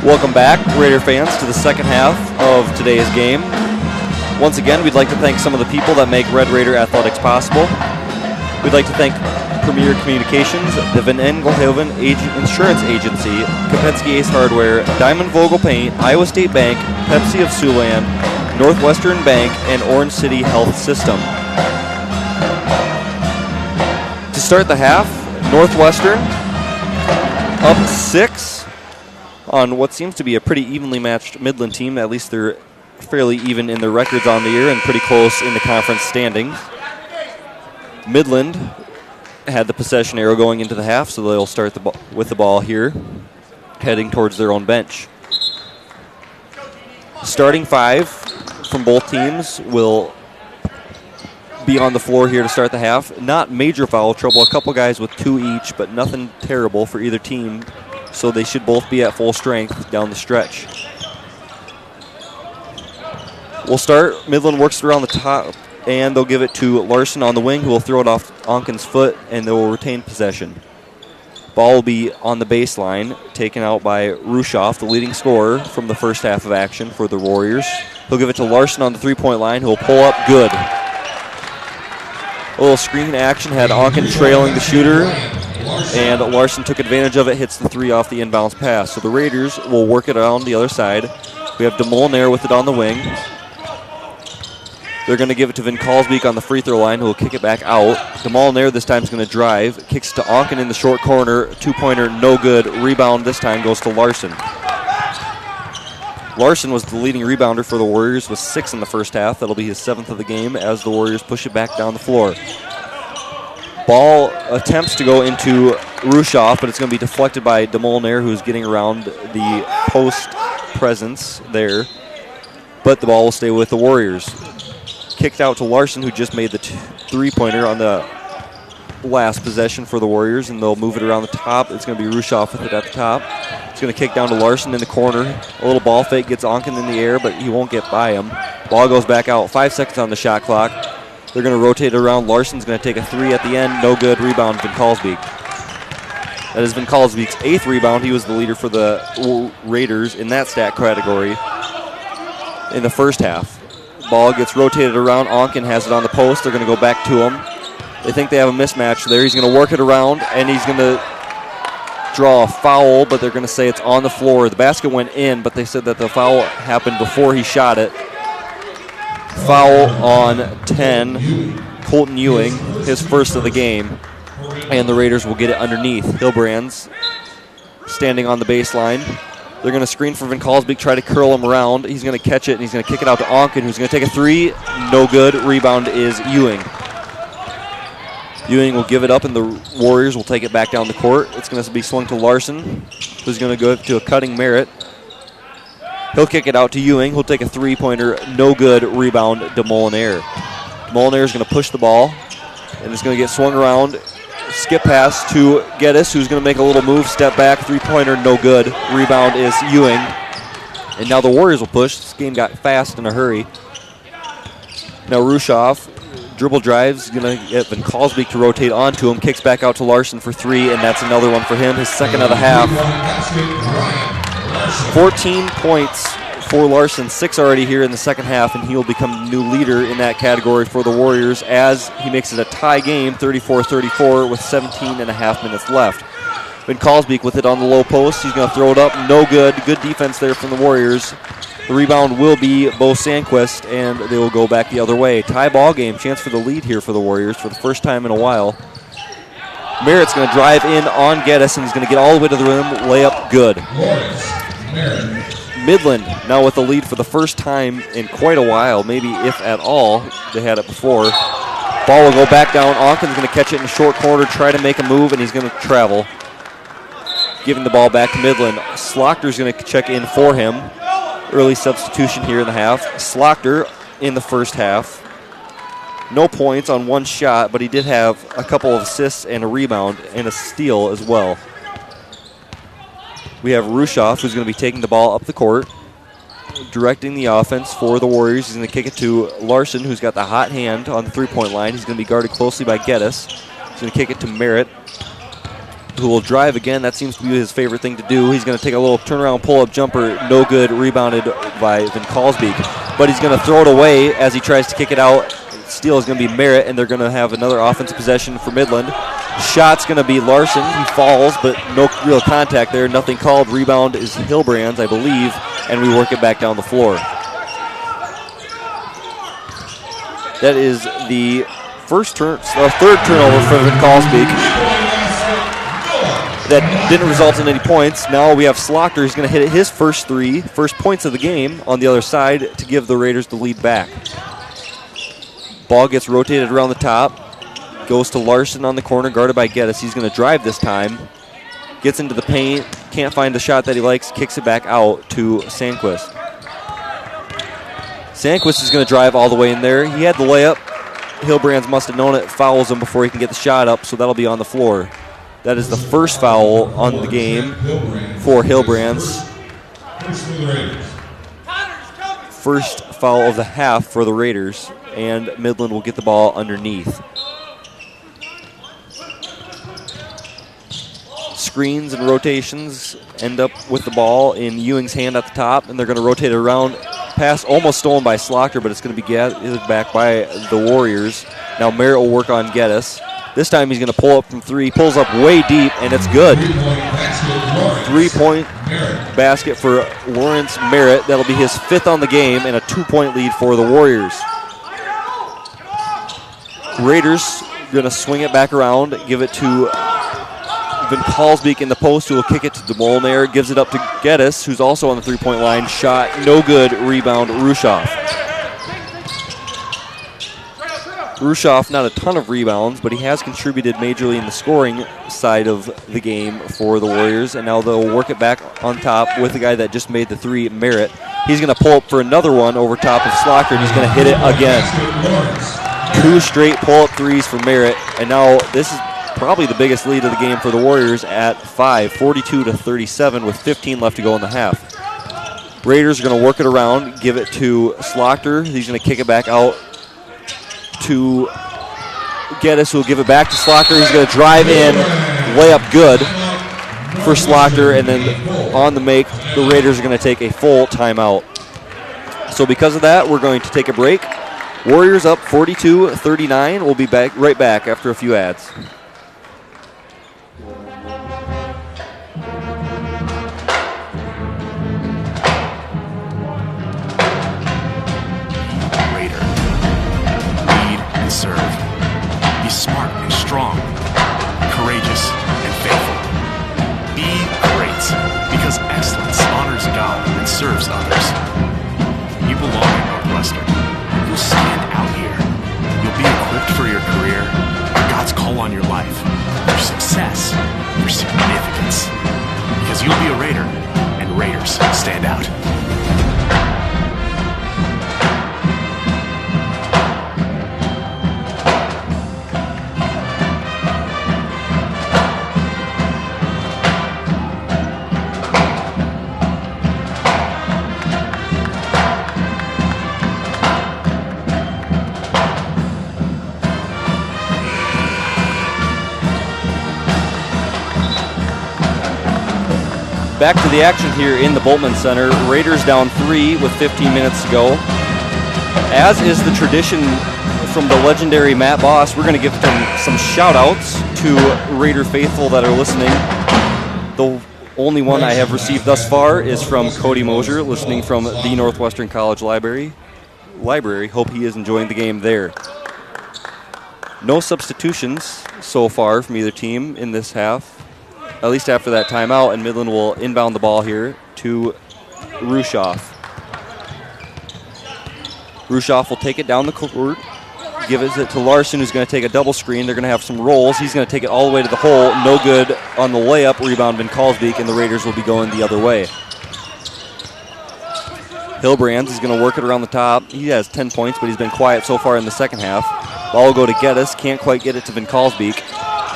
[SPEAKER 2] Welcome back, Raider fans, to the second half of today's game. Once again, we'd like to thank some of the people that make Red Raider Athletics possible. We'd like to thank Premier Communications, the Van Engelhoven Insurance Agency, Kopensky Ace Hardware, Diamond Vogel Paint, Iowa State Bank, Pepsi of Siouxland, Northwestern Bank, and Orange City Health System. To start the half, Northwestern up 6 on what seems to be a pretty evenly matched Midland team. At least they're fairly even in their records on the year and pretty close in the conference standings. Midland had the possession arrow going into the half, so they'll start with the ball here, heading towards their own bench. Starting 5 from both teams will be on the floor here to start the half. Not major foul trouble, a couple guys with 2 each, but nothing terrible for either team. So they should both be at full strength down the stretch. We'll start. Midland works around the top, and they'll give it to Larson on the wing, who will throw it off Onken's foot, and they will retain possession. Ball will be on the baseline, taken out by Rushoff, the leading scorer from the first half of action for the Warriors. He'll give it to Larson on the three-point line, who will pull up good. A little screen action had Onken trailing the shooter, and Larson took advantage of it, hits the 3 off the inbounds pass. So the Raiders will work it around the other side. We have DeMolinaire with it on the wing. They're going to give it to Van Kalsbeek on the free throw line, who will kick it back out. DeMolinaire this time is going to drive. Kicks to Onken in the short corner. Two-pointer, no good. Rebound this time goes to Larson. Larson was the leading rebounder for the Warriors with 6 in the first half. That'll be his 7th of the game as the Warriors push it back down the floor. Ball attempts to go into Rushoff, but it's going to be deflected by DeMolinaire, who's getting around the post presence there. But the ball will stay with the Warriors. Kicked out to Larson, who just made the three-pointer on the last possession for the Warriors, and they'll move it around the top. It's going to be Rushoff with it at the top. It's going to kick down to Larson in the corner. A little ball fake gets Onken in the air, but he won't get by him. Ball goes back out. 5 seconds on the shot clock. They're going to rotate it around. Larson's going to take a 3 at the end. No good. Rebound, Van Kalsbeek. That is Van Kalsbeek's 8th rebound. He was the leader for the Raiders in that stat category in the first half. Ball gets rotated around. Onken has it on the post. They're going to go back to him. They think they have a mismatch there. He's going to work it around, and he's going to draw a foul, but they're going to say it's on the floor. The basket went in, but they said that the foul happened before he shot it. Foul on 10, Colton Ewing, his first of the game, and the Raiders will get it underneath. Hilbrand's standing on the baseline. They're going to screen for Van Kalsbeek, try to curl him around. He's going to catch it, and he's going to kick it out to Onken, who's going to take a 3. No good. Rebound is Ewing. Ewing will give it up, and the Warriors will take it back down the court. It's going to be swung to Larson, who's going to go to a cutting Merritt. He'll kick it out to Ewing. He'll take a three-pointer. No good. Rebound, DeMolinaire. DeMolinaire is going to push the ball, and it's going to get swung around. Skip pass to Geddes, who's going to make a little move. Step back. Three-pointer. No good. Rebound is Ewing. And now the Warriors will push. This game got fast in a hurry. Now Rushoff dribble drives, going to get Van Kalsbeek to rotate onto him, kicks back out to Larson for three, and that's another one for him, his second of the half. 14 points for Larson, 6 already here in the second half, and he will become the new leader in that category for the Warriors as he makes it a tie game, 34-34, with 17 and a half minutes left. Van Kalsbeek with it on the low post. He's going to throw it up. No good. Good defense there from the Warriors. The rebound will be Bo Sandquist, and they will go back the other way. Tie ball game. Chance for the lead here for the Warriors for the first time in a while. Merritt's going to drive in on Geddes, and he's going to get all the way to the rim. Layup good. Midland now with the lead for the first time in quite a while, maybe if at all. They had it before. Ball will go back down. Onken's going to catch it in the short corner, try to make a move, and he's going to travel. Giving the ball back to Midland. Slaughter's going to check in for him. Early substitution here in the half. Slaughter in the first half. No points on one shot, but he did have a couple of assists and a rebound and a steal as well. We have Rushoff, who's going to be taking the ball up the court, directing the offense for the Warriors. He's going to kick it to Larson, who's got the hot hand on the three-point line. He's going to be guarded closely by Geddes. He's going to kick it to Merritt, who will drive again. That seems to be his favorite thing to do. He's going to take a little turnaround pull-up jumper. No good. Rebounded by Van Kalsbeek. But he's going to throw it away as he tries to kick it out. Steal is going to be Merritt, and they're going to have another offensive possession for Midland. Shot's going to be Larson. He falls, but no real contact there. Nothing called. Rebound is Hilbrand's, I believe, and we work it back down the floor. That is the third turnover for Van Kalsbeek. That didn't result in any points. Now we have Slaughter. He's going to hit his first points of the game on the other side to give the Raiders the lead back. Ball gets rotated around the top. Goes to Larson on the corner, guarded by Geddes. He's going to drive this time. Gets into the paint. Can't find the shot that he likes. Kicks it back out to Sandquist. Sandquist is going to drive all the way in there. He had the layup. Hilbrands must have known it. Fouls him before he can get the shot up, so that'll be on the floor. That is the first foul on the game for Hilbrands. First foul of the half for the Raiders, and Midland will get the ball underneath. Screens and rotations end up with the ball in Ewing's hand at the top, and they're going to rotate it around. Pass almost stolen by Slaughter, but it's going to be gathered back by the Warriors. Now Merritt will work on Geddes. This time he's going to pull up from three. Pulls up way deep, and it's good. 3-point basket for Lawrence Merritt. That'll be his fifth on the game, and a 2-point lead for the Warriors. Raiders going to swing it back around, give it to Van Kalsbeek in the post, who will kick it to DeMolnair. Gives it up to Geddes, who's also on the three-point line. Shot, no good. Rebound, Rushoff. Rushoff, not a ton of rebounds, but he has contributed majorly in the scoring side of the game for the Warriors, and now they'll work it back on top with the guy that just made the three, Merritt. He's going to pull up for another one over top of Slaughter, and he's going to hit it again. 2 straight pull-up threes for Merritt, and now this is probably the biggest lead of the game for the Warriors at 5, 42-37 with 15 left to go in the half. Raiders are going to work it around, give it to Slaughter. He's going to kick it back out to Geddes, who will give it back to Slaughter. He's going to drive in, layup good for Slaughter, and then on the make, the Raiders are going to take a full timeout. So because of that, we're going to take a break. Warriors up 42-39. We'll be right back after a few ads.
[SPEAKER 3] Serve. Be smart and strong, courageous and faithful. Be great, because excellence honors God and serves others. You belong at Northwestern. You'll stand out here. You'll be equipped for your career, for God's call on your life, your success, your significance. Because you'll be a Raider, and Raiders stand out.
[SPEAKER 2] Back to the action here in the Bultman Center. Raiders down 3 with 15 minutes to go. As is the tradition from the legendary Matt Boss, we're going to give them some shout-outs to Raider faithful that are listening. The only one I have received thus far is from Cody Mosier, listening from the Northwestern College Library. Hope he is enjoying the game there. No substitutions so far from either team in this half, at least after that timeout, and Midland will inbound the ball here to Rushoff. Rushoff will take it down the court, give it to Larson, who's going to take a double screen. They're going to have some rolls. He's going to take it all the way to the hole. No good on the layup. Rebound Van Kalsbeek, and the Raiders will be going the other way. Hilbrands is going to work it around the top. He has 10 points, but he's been quiet so far in the second half. Ball will go to Geddes. Can't quite get it to Van Kalsbeek,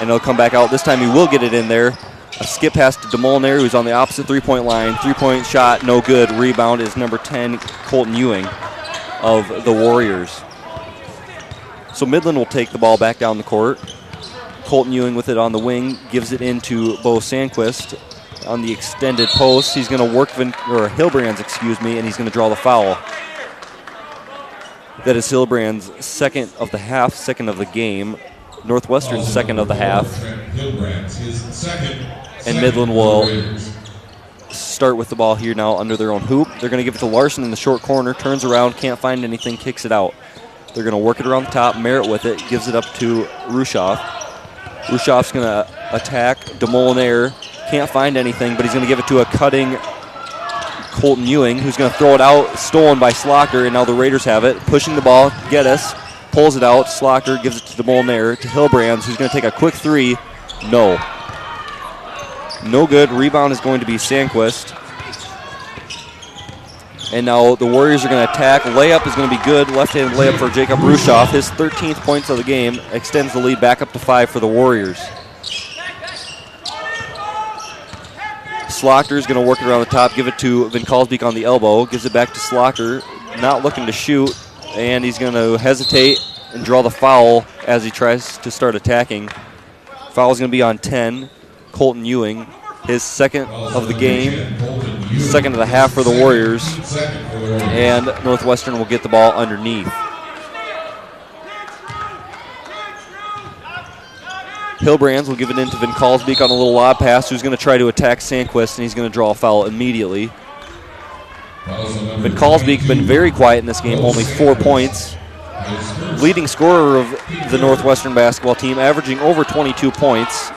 [SPEAKER 2] and he'll come back out. This time he will get it in there. A skip pass to DeMolinaire, who's on the opposite three-point line. Three-point shot, no good. Rebound is number 10, Colton Ewing of the Warriors. So Midland will take the ball back down the court. Colton Ewing with it on the wing, gives it into Bo Sandquist on the extended post. He's going to work Hilbrands, and he's going to draw the foul. That is Hilbrands' second of the half, second of the game. Northwestern's second of the half. And Midland will start with the ball here now under their own hoop. They're going to give it to Larson in the short corner, turns around, can't find anything, kicks it out. They're going to work it around the top. Merritt with it, gives it up to Rushoff. Rushoff's going to attack DeMolinaire. Can't find anything, but he's going to give it to a cutting Colton Ewing, who's going to throw it out, stolen by Slocker, and now the Raiders have it. Pushing the ball, Geddes pulls it out. Slocker gives it to DeMolinaire, to Hilbrands, who's going to take a quick three. No. No good. Rebound is going to be Sandquist. And now the Warriors are going to attack. Layup is going to be good. Left-handed layup for Jacob Rushoff. His 13th points of the game extends the lead back up to 5 for the Warriors. Slocker is going to work it around the top, give it to Van Kalsbeek on the elbow, gives it back to Slocker, not looking to shoot, and he's going to hesitate and draw the foul as he tries to start attacking. Foul is going to be on 10, Colton Ewing, his second of the game, second of the half for the Warriors, and Northwestern will get the ball underneath. Hilbrands will give it into Van Kalsbeek on a little lob pass, who's going to try to attack Sandquist, and he's going to draw a foul immediately. Van Kalsbeek been very quiet in this game, only 4 points. Leading scorer of the Northwestern basketball team, averaging over 22 points.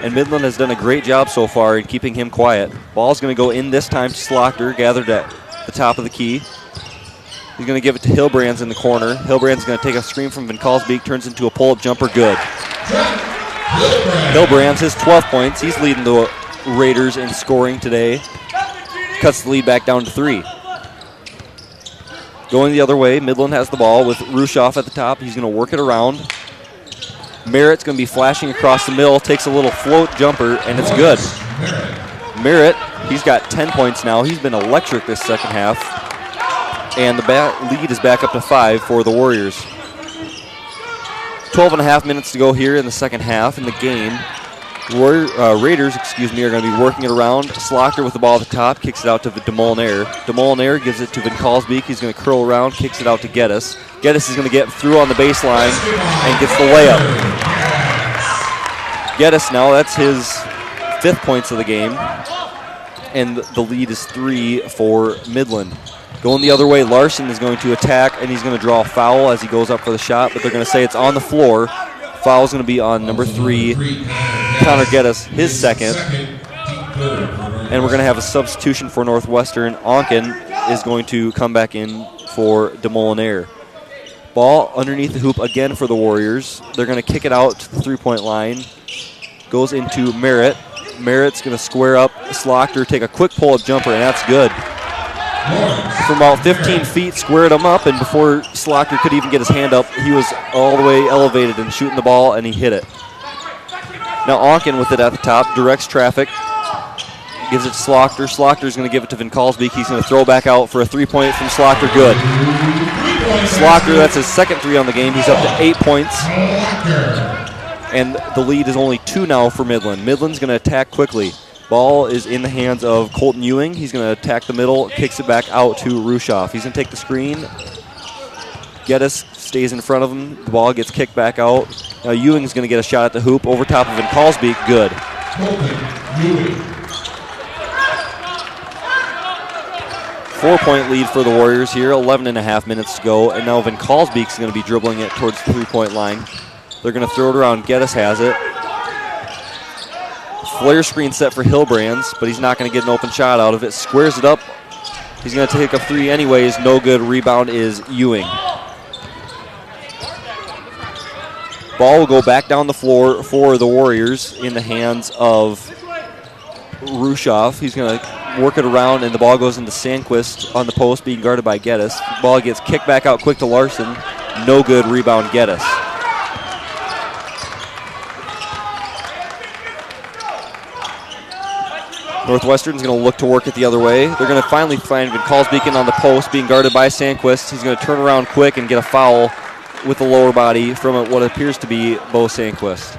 [SPEAKER 2] And Midland has done a great job so far in keeping him quiet. Ball's going to go in this time to Slocker, gathered at the top of the key. He's going to give it to Hilbrands in the corner. Hilbrands going to take a screen from Van Kalsbeek, turns into a pull-up jumper, good. Hilbrands, his 12 points. He's leading the Raiders in scoring today. Cuts the lead back down to 3. Going the other way, Midland has the ball with Rushoff at the top. He's going to work it around. Merritt's going to be flashing across the middle, takes a little float jumper, and it's good. Merritt, he's got 10 points now. He's been electric this second half. And the lead is back up to 5 for the Warriors. 12 and a half minutes to go here in the second half in the game. Raiders, are going to be working it around. Slocker with the ball at the top, kicks it out to DeMolinaire. DeMolinaire gives it to Van Kalsbeek. He's going to curl around, kicks it out to Geddes. Geddes is going to get through on the baseline and gets the layup. Geddes now, that's his 5th points of the game. And the lead is 3 for Midland. Going the other way, Larson is going to attack, and he's going to draw a foul as he goes up for the shot, but they're going to say it's on the floor. Foul is going to be on number 3, Connor Geddes, his second. And we're going to have a substitution for Northwestern. Onken is going to come back in for DeMolinaire. Ball underneath the hoop again for the Warriors. They're going to kick it out to the three-point line. Goes into Merritt. Merritt's going to square up Slocker, take a quick pull-up jumper, and that's good. From about 15 feet, squared him up, and before Slocker could even get his hand up, he was all the way elevated and shooting the ball, and he hit it. Now Onken with it at the top, directs traffic, gives it to Slocker. Slocker's going to give it to Van Kalsbeek. He's going to throw back out for a three-point from Slocker, good. Slocker, that's his second 3 on the game. He's up to 8 points. And the lead is only 2 now for Midland. Midland's going to attack quickly. Ball is in the hands of Colton Ewing. He's going to attack the middle, kicks it back out to Rushoff. He's going to take the screen. Geddes stays in front of him. The ball gets kicked back out. Now Ewing's going to get a shot at the hoop over top of Van Kalsbeek. Good.
[SPEAKER 1] Colton Ewing.
[SPEAKER 2] 4-point lead for the Warriors here. 11.5 minutes to go. And now Van Kalsbeek's going to be dribbling it towards the three-point line. They're going to throw it around. Geddes has it. Flare screen set for Hillbrands, but he's not going to get an open shot out of it. Squares it up. He's going to take a three anyways. No good. Rebound is Ewing. Ball will go back down the floor for the Warriors in the hands of Rushoff. He's going to work it around, and the ball goes into Sandquist on the post, being guarded by Geddes. Ball gets kicked back out quick to Larson. No good. Rebound Geddes. Northwestern's going to look to work it the other way. They're going to finally find Van Kalsbeek on the post, being guarded by Sandquist. He's going to turn around quick and get a foul with the lower body from what appears to be Bo Sandquist.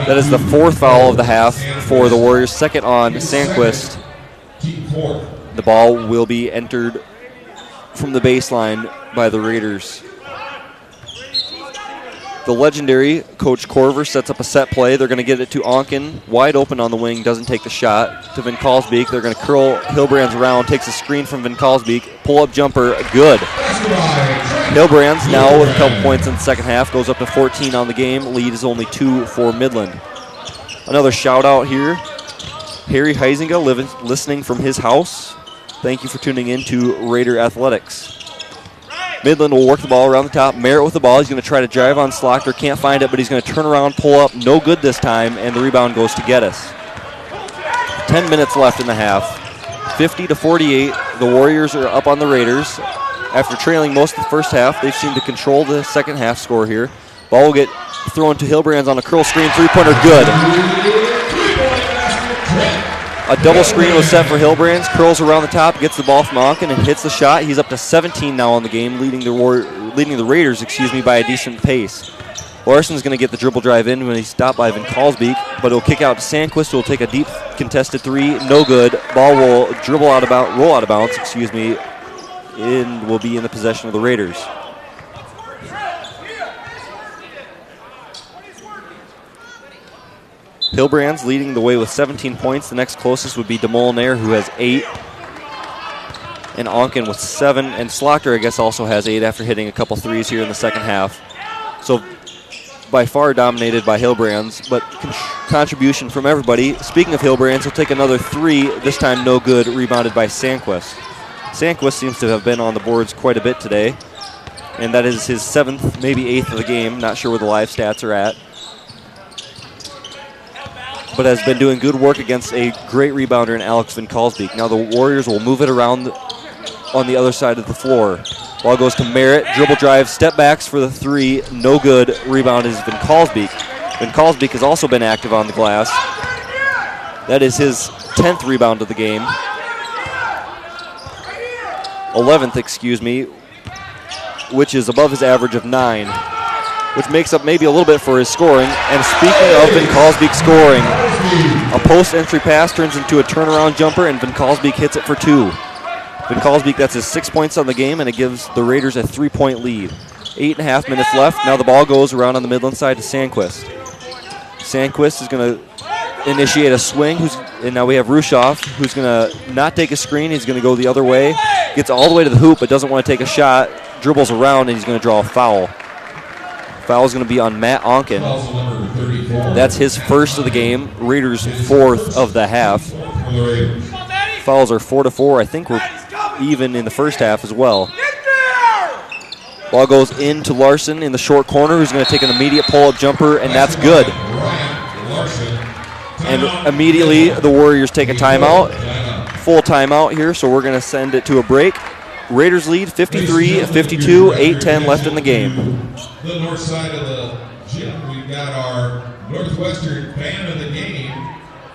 [SPEAKER 2] That is the fourth foul of the half for the Warriors. Second on Sandquist. The ball will be entered from the baseline by the Raiders. The legendary Coach Corver sets up a set play. They're going to get it to Onken. Wide open on the wing, doesn't take the shot. To Van Kalsbeek. They're going to curl Hillbrands around, takes a screen from Van Kalsbeek. Pull-up jumper, good. Hillbrands now with a couple points in the second half. Goes up to 14 on the game. Lead is only 2 for Midland. Another shout-out here. Harry Heisinga listening from his house. Thank you for tuning in to Raider Athletics. Midland will work the ball around the top. Merritt with the ball. He's going to try to drive on Slaughter. Can't find it, but he's going to turn around, pull up. No good this time, and the rebound goes to Geddes. 10 minutes left in the half. 50-48. The Warriors are up on the Raiders. After trailing most of the first half, they've seemed to control the second half score here. Ball will get thrown to Hillbrands on a curl screen. Three-pointer, good. A double screen was set for Hillbrands. Curls around the top, gets the ball from Onken, and hits the shot. He's up to 17 now on the game, leading the Raiders, by a decent pace. Larson's going to get the dribble drive in when he's stopped by Van Kalsbeek, but he'll kick out to Sandquist, who will take a deep contested three. No good. Ball will roll out of bounds, and will be in the possession of the Raiders. Hillbrands leading the way with 17 points. The next closest would be DeMolinaire, who has 8. And Onken with 7. And Slaughter, I guess, also has 8 after hitting a couple threes here in the second half. So by far dominated by Hillbrands, but contribution from everybody. Speaking of Hillbrands, he'll take another 3, this time no good, rebounded by Sandquist. Sandquist seems to have been on the boards quite a bit today, and that is his 7th, maybe 8th of the game. Not sure where the live stats are at, but has been doing good work against a great rebounder in Alex Van Kalsbeek. Now the Warriors will move it around on the other side of the floor. Ball goes to Merritt, dribble drive, step backs for the 3, no good. Rebound is Van Kalsbeek. Van Kalsbeek has also been active on the glass. That is his 10th rebound of the game. 11th, which is above his average of 9, which makes up maybe a little bit for his scoring. And speaking of Van Kalsbeek scoring, a post-entry pass turns into a turnaround jumper, and Van Kalsbeek hits it for 2. Van Kalsbeek, that's his 6 points on the game, and it gives the Raiders a 3-point lead. 8.5 minutes left. Now the ball goes around on the Midland side to Sandquist. Sandquist is going to initiate a swing, and now we have Rushoff, who's going to not take a screen. He's going to go the other way. Gets all the way to the hoop, but doesn't want to take a shot. Dribbles around, and he's going to draw a foul. Foul is going to be on Matt Onken. That's his first of the game. Raiders' 4th of the half. Fouls are 4-4. I think we're even in the first half as well. Ball goes into Larson in the short corner, who's going to take an immediate pull-up jumper, and that's good. And immediately the Warriors take a timeout. Full timeout here, so we're going to send it to a break. Raiders lead 53-52, 8:10 left in the game.
[SPEAKER 1] The north side of the gym, we've got our Northwestern fan of the game,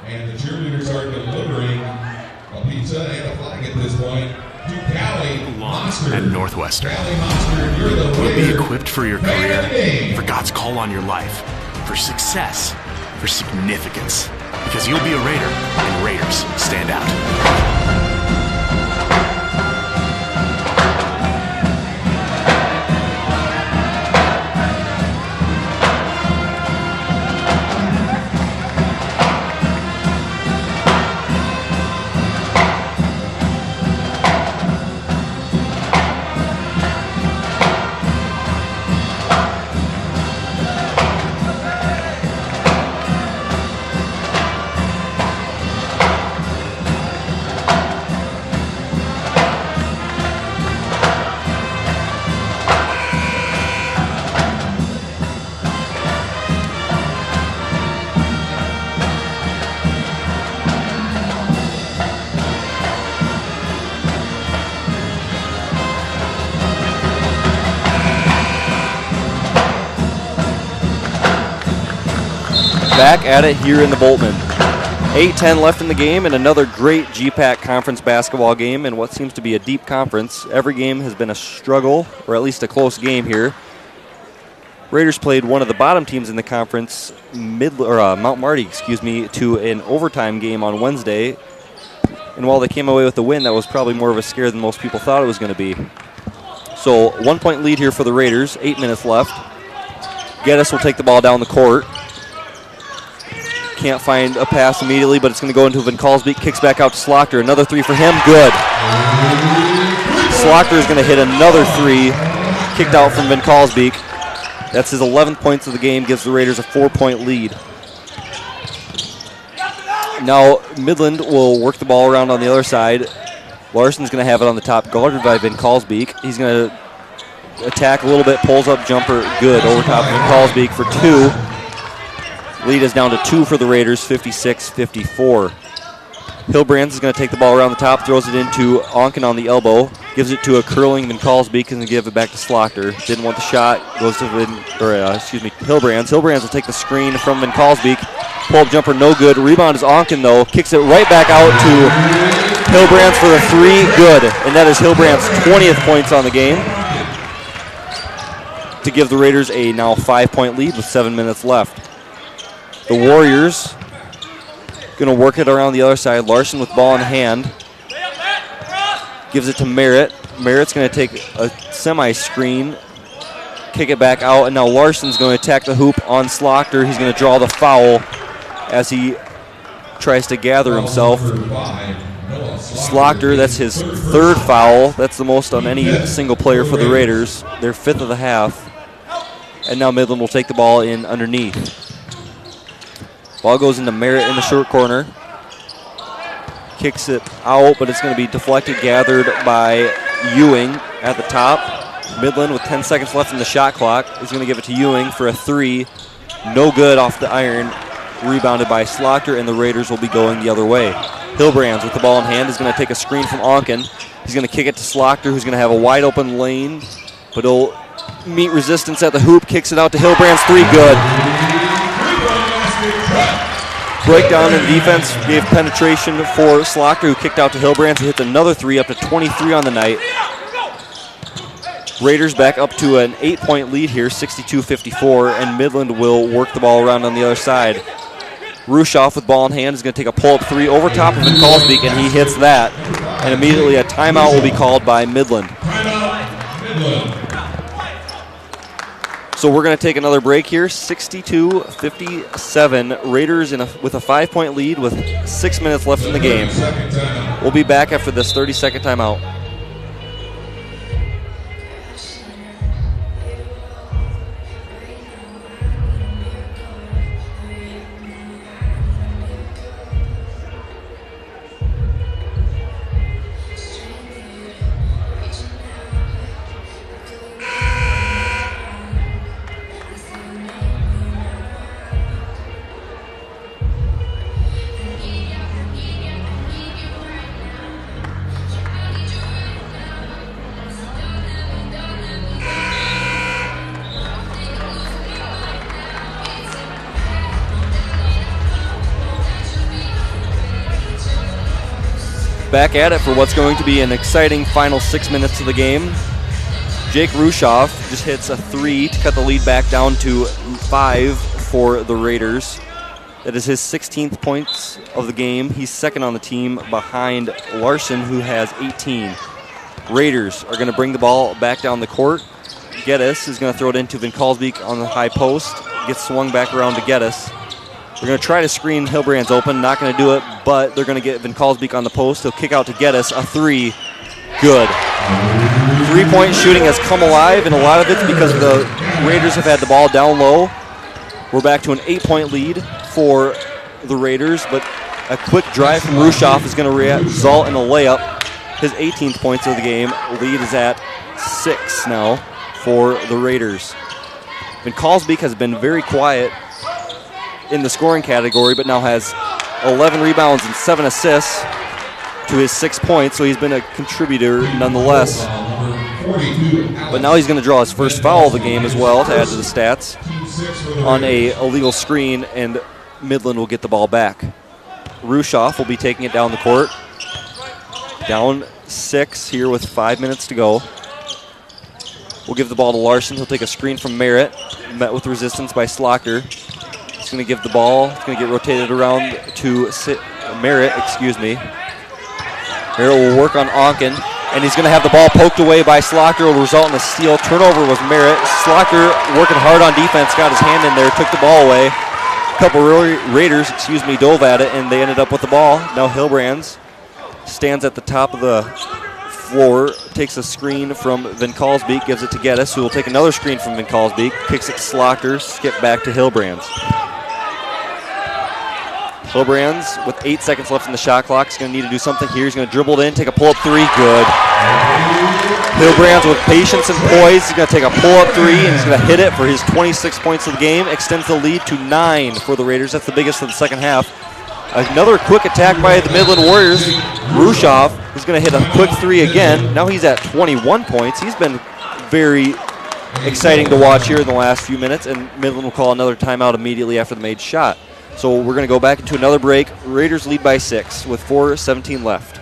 [SPEAKER 1] and the cheerleaders are delivering a pizza and a flag at this point to Callie Monster.
[SPEAKER 3] At Northwestern,
[SPEAKER 1] Callie Monster, you're the
[SPEAKER 3] you'll be
[SPEAKER 1] Raider
[SPEAKER 3] equipped for your
[SPEAKER 1] fan of the
[SPEAKER 3] career,
[SPEAKER 1] game.
[SPEAKER 3] for God's call on your life, for success, for significance. because you'll be a Raider, and Raiders stand out.
[SPEAKER 2] Back at it here in the Boltman. 8:10 left in the game, and another great GPAC conference basketball game in what seems to be a deep conference. Every game has been a struggle, or at least a close game here. Raiders played one of the bottom teams in the conference, Mount Marty, to an overtime game on Wednesday. And while they came away with the win, that was probably more of a scare than most people thought it was going to be. So 1 point lead here for the Raiders, 8 minutes left. Geddes will take the ball down the court. Can't find a pass immediately, but it's going to go into Vinkalsbeek. Kicks back out to Slaughter. Another three for him. Good. Slaughter is going to hit another three. Kicked out from Vinkalsbeek. That's his 11th points of the game. Gives the Raiders a 4-point lead. Now Midland will work the ball around on the other side. Larson's going to have it on the top, guarded by Vinkalsbeek. He's going to attack a little bit. Pulls up jumper. Good. Over top of Vinkalsbeek for two. Lead is down to 2 for the Raiders, 56-54. Hilbrands is going to take the ball around the top, throws it into Onken on the elbow, gives it to a curling Vinkalsbeek, and give it back to Slaughter. Didn't want the shot, goes to Hilbrands. Hilbrands will take the screen from Vinkalsbeek. Pull-up jumper, no good. Rebound is Onken, though. Kicks it right back out to Hilbrands for the three, good. And that is Hilbrands' 20th points on the game to give the Raiders a now 5-point lead with 7 minutes left. The Warriors going to work it around the other side. Larson with ball in hand. Gives it to Merritt. Merritt's going to take a semi-screen, kick it back out, and now Larson's going to attack the hoop on Slaughter. He's going to draw the foul as he tries to gather himself. Slaughter, that's his 3rd foul. That's the most on any single player for the Raiders. Their 5th of the half. And now Midland will take the ball in underneath. Ball goes into Merritt in the short corner. Kicks it out, but it's going to be deflected, gathered by Ewing at the top. Midland with 10 seconds left in the shot clock is going to give it to Ewing for a three. No good off the iron. Rebounded by Slaughter, and the Raiders will be going the other way. Hilbrands with the ball in hand is going to take a screen from Onken. He's going to kick it to Slaughter, who's going to have a wide open lane, but he'll meet resistance at the hoop. Kicks it out to Hilbrands, three, good. Breakdown in defense gave penetration for Slaughter, who kicked out to Hilbrands. He hits another three, up to 23 on the night. Raiders back up to an 8-point lead here, 62-54, and Midland will work the ball around on the other side. Rushoff with ball in hand is going to take a pull-up three over top of Vinkalsbeek, and he hits that. And immediately a timeout will be called by Midland. So we're going to take another break here, 62-57. Raiders with a 5-point lead with 6 minutes left in the game. We'll be back after this 30-second timeout. Back at it for what's going to be an exciting final 6 minutes of the game. Jake Rushoff just hits a three to cut the lead back down to 5 for the Raiders. That is his 16th points of the game. He's second on the team behind Larson, who has 18. Raiders are going to bring the ball back down the court. Geddes is going to throw it into Van Kalsbeek on the high post. Gets swung back around to Geddes. They're going to try to screen Hilbrand's open. Not going to do it, but they're going to get Van Kalsbeek on the post. He'll kick out to Geddes. A three. Good. Three-point shooting has come alive, and a lot of it's because the Raiders have had the ball down low. We're back to an 8-point lead for the Raiders, but a quick drive from Rushoff is going to result in a layup. His 18th points of the game. Lead is at 6 now for the Raiders. Van Kalsbeek has been very quiet in the scoring category, but now has 11 rebounds and 7 assists to his 6 points, so he's been a contributor nonetheless. But now he's going to draw his first foul of the game as well to add to the stats on a illegal screen, and Midland will get the ball back. Rushoff will be taking it down the court. Down 6 here with 5 minutes to go. We'll give the ball to Larson. He'll take a screen from Merritt, met with resistance by Slocker. He's going to give the ball. It's going to get rotated around to Merritt, Merritt will work on Onken, and he's going to have the ball poked away by Slocker. It will result in a steal. Turnover was Merritt. Slocker working hard on defense, got his hand in there, took the ball away. A couple Raiders, dove at it, and they ended up with the ball. Now Hilbrands stands at the top of the floor, takes a screen from Van Kalsbeek, gives it to Geddes, who will take another screen from Van Kalsbeek, kicks it to Slocker, skip back to Hilbrands. Hilbrands, with 8 seconds left in the shot clock, is going to need to do something here. He's going to dribble it in, take a pull-up three. Good. Hilbrands with patience and poise. He's going to take a pull-up three, and he's going to hit it for his 26 points of the game. Extends the lead to 9 for the Raiders. That's the biggest of the second half. Another quick attack by the Midland Warriors. Rushoff is going to hit a quick three again. Now he's at 21 points. He's been very exciting to watch here in the last few minutes, and Midland will call another timeout immediately after the made shot. So we're going to go back into another break. Raiders lead by 6 with 4:17 left.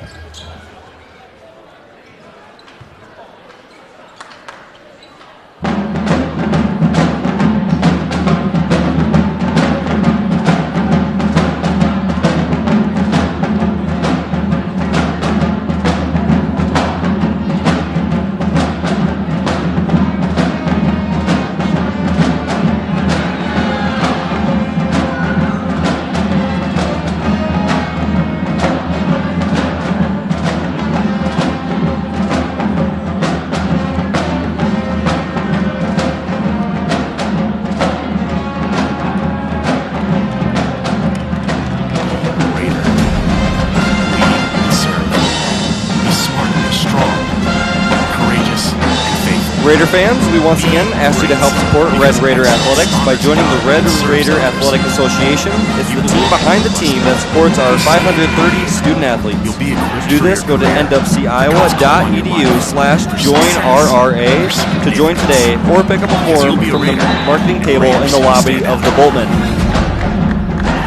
[SPEAKER 2] Raider fans, we once again ask you to help support Red Raider Athletics by joining the Red Raider Athletic Association. It's the team behind the team that supports our 530 student athletes. To do this, go to nwciowa.edu/joinrra to join today or pick up a form from the marketing table in the lobby of the Boltman.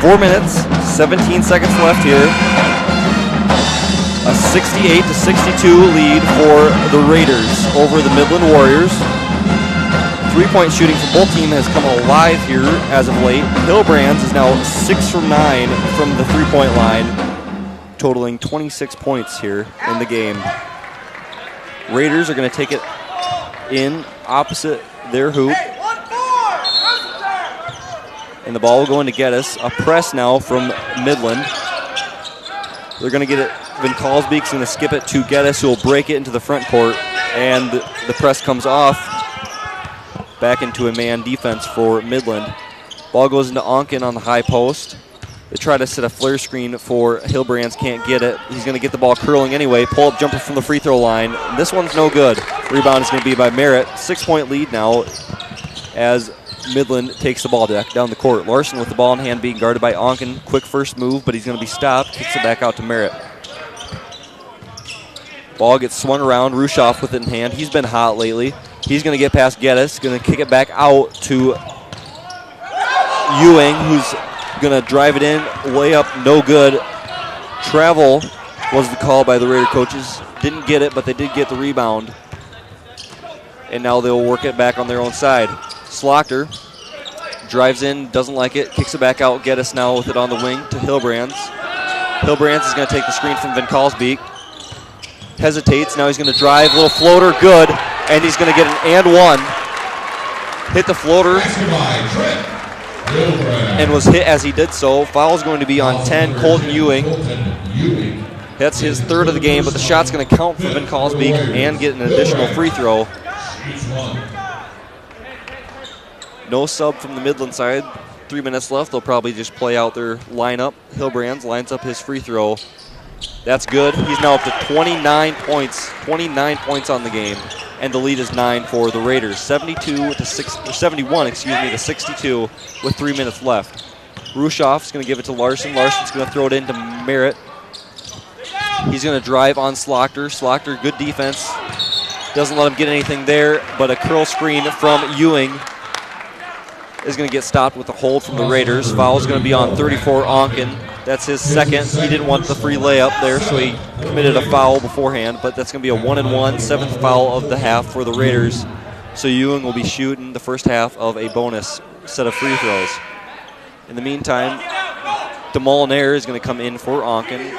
[SPEAKER 2] 4 minutes, 17 seconds left here. A 68-62 lead for the Raiders over the Midland Warriors. Three-point shooting from both teams has come alive here as of late. Hilbrands is now 6 from 9 from the three-point line, totaling 26 points here in the game. Raiders are going to take it in opposite their hoop. And the ball will go into Geddes. A press now from Midland. They're going to get it. Van Kalsbeek's going to skip it to Geddes, who will break it into the front court, and the press comes off back into a man defense for Midland. Ball goes into Onken on the high post. They try to set a flare screen for Hilbrands, can't get it. He's going to get the ball curling anyway. Pull-up jumper from the free throw line. This one's no good. Rebound is going to be by Merritt. 6-point lead now as Midland takes the ball down the court. Larson with the ball in hand being guarded by Onken. Quick first move, but he's going to be stopped. Kicks it back out to Merritt. Ball gets swung around. Rushoff with it in hand. He's been hot lately. He's going to get past Geddes. Going to kick it back out to Ewing, who's going to drive it in. Layup, no good. Travel was the call by the Raider coaches. Didn't get it, but they did get the rebound. And now they'll work it back on their own side. Slocker Drives in, doesn't like it, kicks it back out. Geddes now with it on the wing to Hilbrands. Hilbrands is going to take the screen from Van Kalsbeek. Hesitates, now he's going to drive, little floater, good, and he's going to get an and one. Hit the floater and was hit as he did so. Foul is going to be on 10, Colton Ewing. That's his third of the game, but the shot's going to count for Van Kalsbeek and get an additional free throw. No sub from the Midland side. 3 minutes left. They'll probably just play out their lineup. Hilbrands lines up his free throw. That's good. He's now up to 29 points. 29 points on the game, and the lead is 9 for the Raiders. 71 to 62 with 3 minutes left. Rushoff's going to give it to Larson. Larson's going to throw it into Merritt. He's going to drive on Slaughter. Slaughter, good defense. Doesn't let him get anything there, but a curl screen from Ewing is going to get stopped with a hold from the Raiders. Foul is going to be on 34, Onken. That's his second. He didn't want the free layup there, so he committed a foul beforehand, but that's going to be a 1-and-1, seventh foul of the half for the Raiders. So Ewing will be shooting the first half of a bonus set of free throws. In the meantime, DeMolinaire is going to come in for Onken.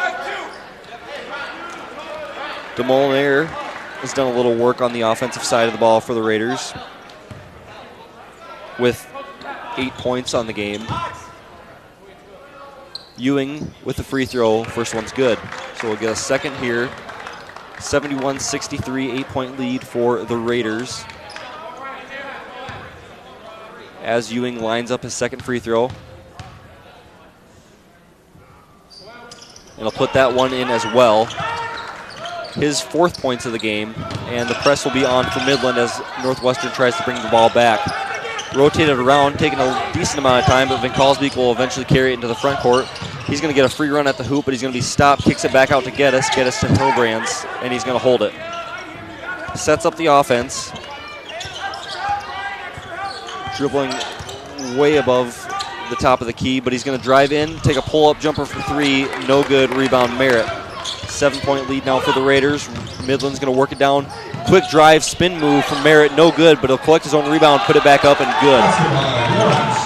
[SPEAKER 2] DeMolinaire has done a little work on the offensive side of the ball for the Raiders with 8 points on the game. Ewing with the free throw. First one's good. So we'll get a second here. 71-63, 8-point lead for the Raiders. As Ewing lines up his second free throw. And he'll put that one in as well. His fourth points of the game. And the press will be on for Midland as Northwestern tries to bring the ball back. Rotated around, taking a decent amount of time, but Van Kalsbeek will eventually carry it into the front court. He's going to get a free run at the hoop, but he's going to be stopped, kicks it back out to Geddes to Hilbrands, and he's going to hold it. Sets up the offense. Dribbling way above the top of the key, but he's going to drive in, take a pull-up jumper for three, no good, rebound Merritt. 7-point lead now for the Raiders. Midland's going to work it down. Quick drive, spin move from Merritt, no good, but he'll collect his own rebound, put it back up, and good.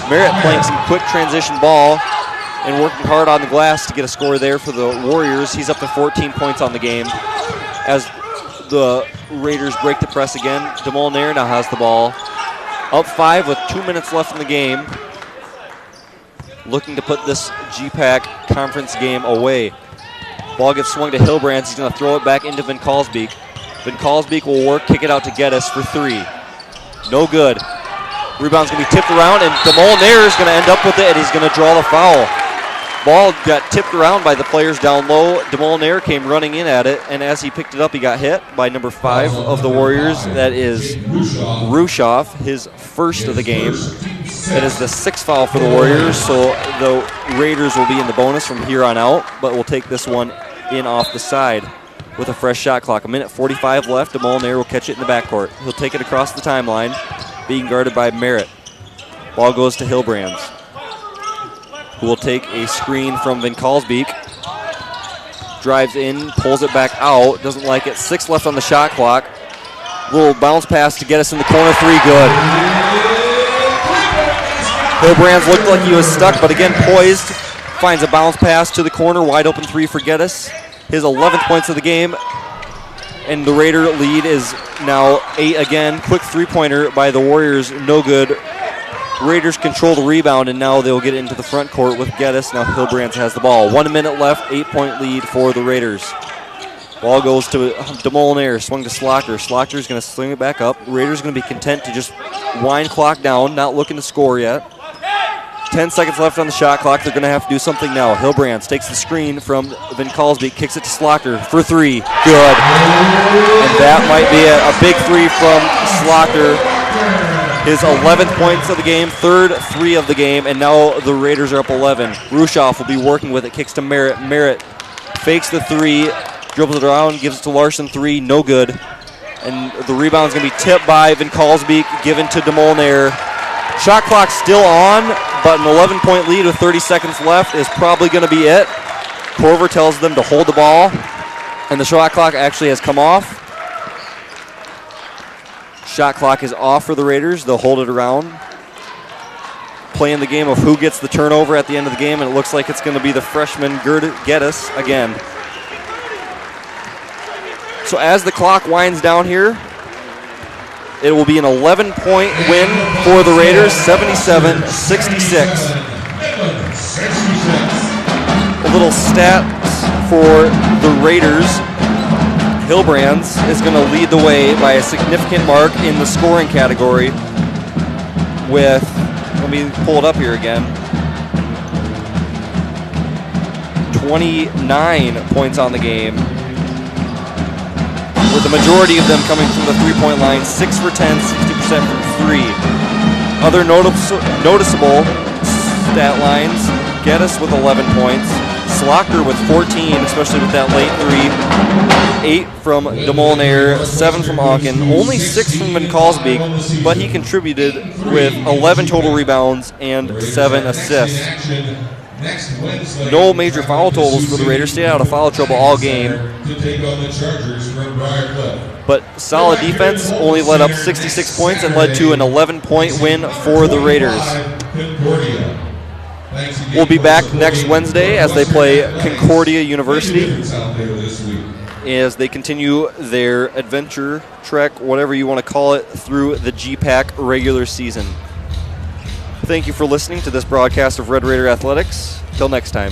[SPEAKER 2] Merritt playing some quick transition ball and working hard on the glass to get a score there for the Warriors. He's up to 14 points on the game. As the Raiders break the press again, DeMolinaire now has the ball. Up 5 with 2 minutes left in the game. Looking to put this GPAC conference game away. Ball gets swung to Hilbrands. He's going to throw it back into Van Kalsbeek. Van Kalsbeek will work, kick it out to Geddes for three. No good. Rebound's going to be tipped around, and DeMolinaire is going to end up with it, and he's going to draw the foul. Ball got tipped around by the players down low. DeMolinaire came running in at it, and as he picked it up, he got hit by number 5 of the Warriors. That is Rushoff, his first of the game. That is the 6th foul for the Warriors, so the Raiders will be in the bonus from here on out, but we'll take this one in off the side with a fresh shot clock. 1:45 left. DeMolinaire will catch it in the backcourt. He'll take it across the timeline, being guarded by Merritt. Ball goes to Hilbrands, who will take a screen from Van Kalsbeek. Drives in, pulls it back out, doesn't like it. 6 left on the shot clock. Little bounce pass to get us in the corner. 3, good. Hilbrands looked like he was stuck, but again poised. Finds a bounce pass to the corner. Wide open 3 for Geddes. His 11th points of the game. And the Raider lead is now 8 again. Quick three-pointer by the Warriors. No good. Raiders control the rebound, and now they'll get it into the front court with Geddes. Now Hilbrands has the ball. 1 minute left, 8-point lead for the Raiders. Ball goes to DeMolinaire, swung to Slaughter. Slaughter's going to sling it back up. Raiders going to be content to just wind clock down, not looking to score yet. 10 seconds left on the shot clock. They're going to have to do something now. Hilbrands takes the screen from Van Kalsbeek, kicks it to Slaughter for 3. Good. And that might be a big 3 from Slaughter. His 11th points of the game, third 3 of the game, and now the Raiders are up 11. Rushoff will be working with it, kicks to Merritt. Merritt fakes the 3, dribbles it around, gives it to Larson. 3, no good. And the rebound's going to be tipped by Van Kalsbeek, given to DeMolinaire. Shot clock still on, but an 11-point lead with 30 seconds left is probably going to be it. Corver tells them to hold the ball, and the shot clock actually has come off. Shot clock is off for the Raiders. They'll hold it around. playing the game of who gets the turnover at the end of the game, and it looks like it's going to be the freshman Geddes again. So as the clock winds down here, it will be an 11-point win for the Raiders, 77-66. A little stats for the Raiders. Hillbrands is going to lead the way by a significant mark in the scoring category with, let me pull it up here again, 29 points on the game, with the majority of them coming from the three-point line, 6 for 10, 60% from 3. Other noticeable stat lines, Geddes with 11 points, Slocker with 14, especially with that late 3, 8 from DeMolinaire, 7 from Onken, only 6 from Van Kalsbeek, but he contributed with 11 total rebounds and 7 assists. No major foul totals for the Raiders. Stayed out of foul trouble all game. But solid defense only led up 66 points and led to an 11-point win for the Raiders. We'll be back next Wednesday as they play Concordia University as they continue their adventure trek, whatever you want to call it, through the GPAC regular season. Thank you for listening to this broadcast of Red Raider Athletics. Till next time.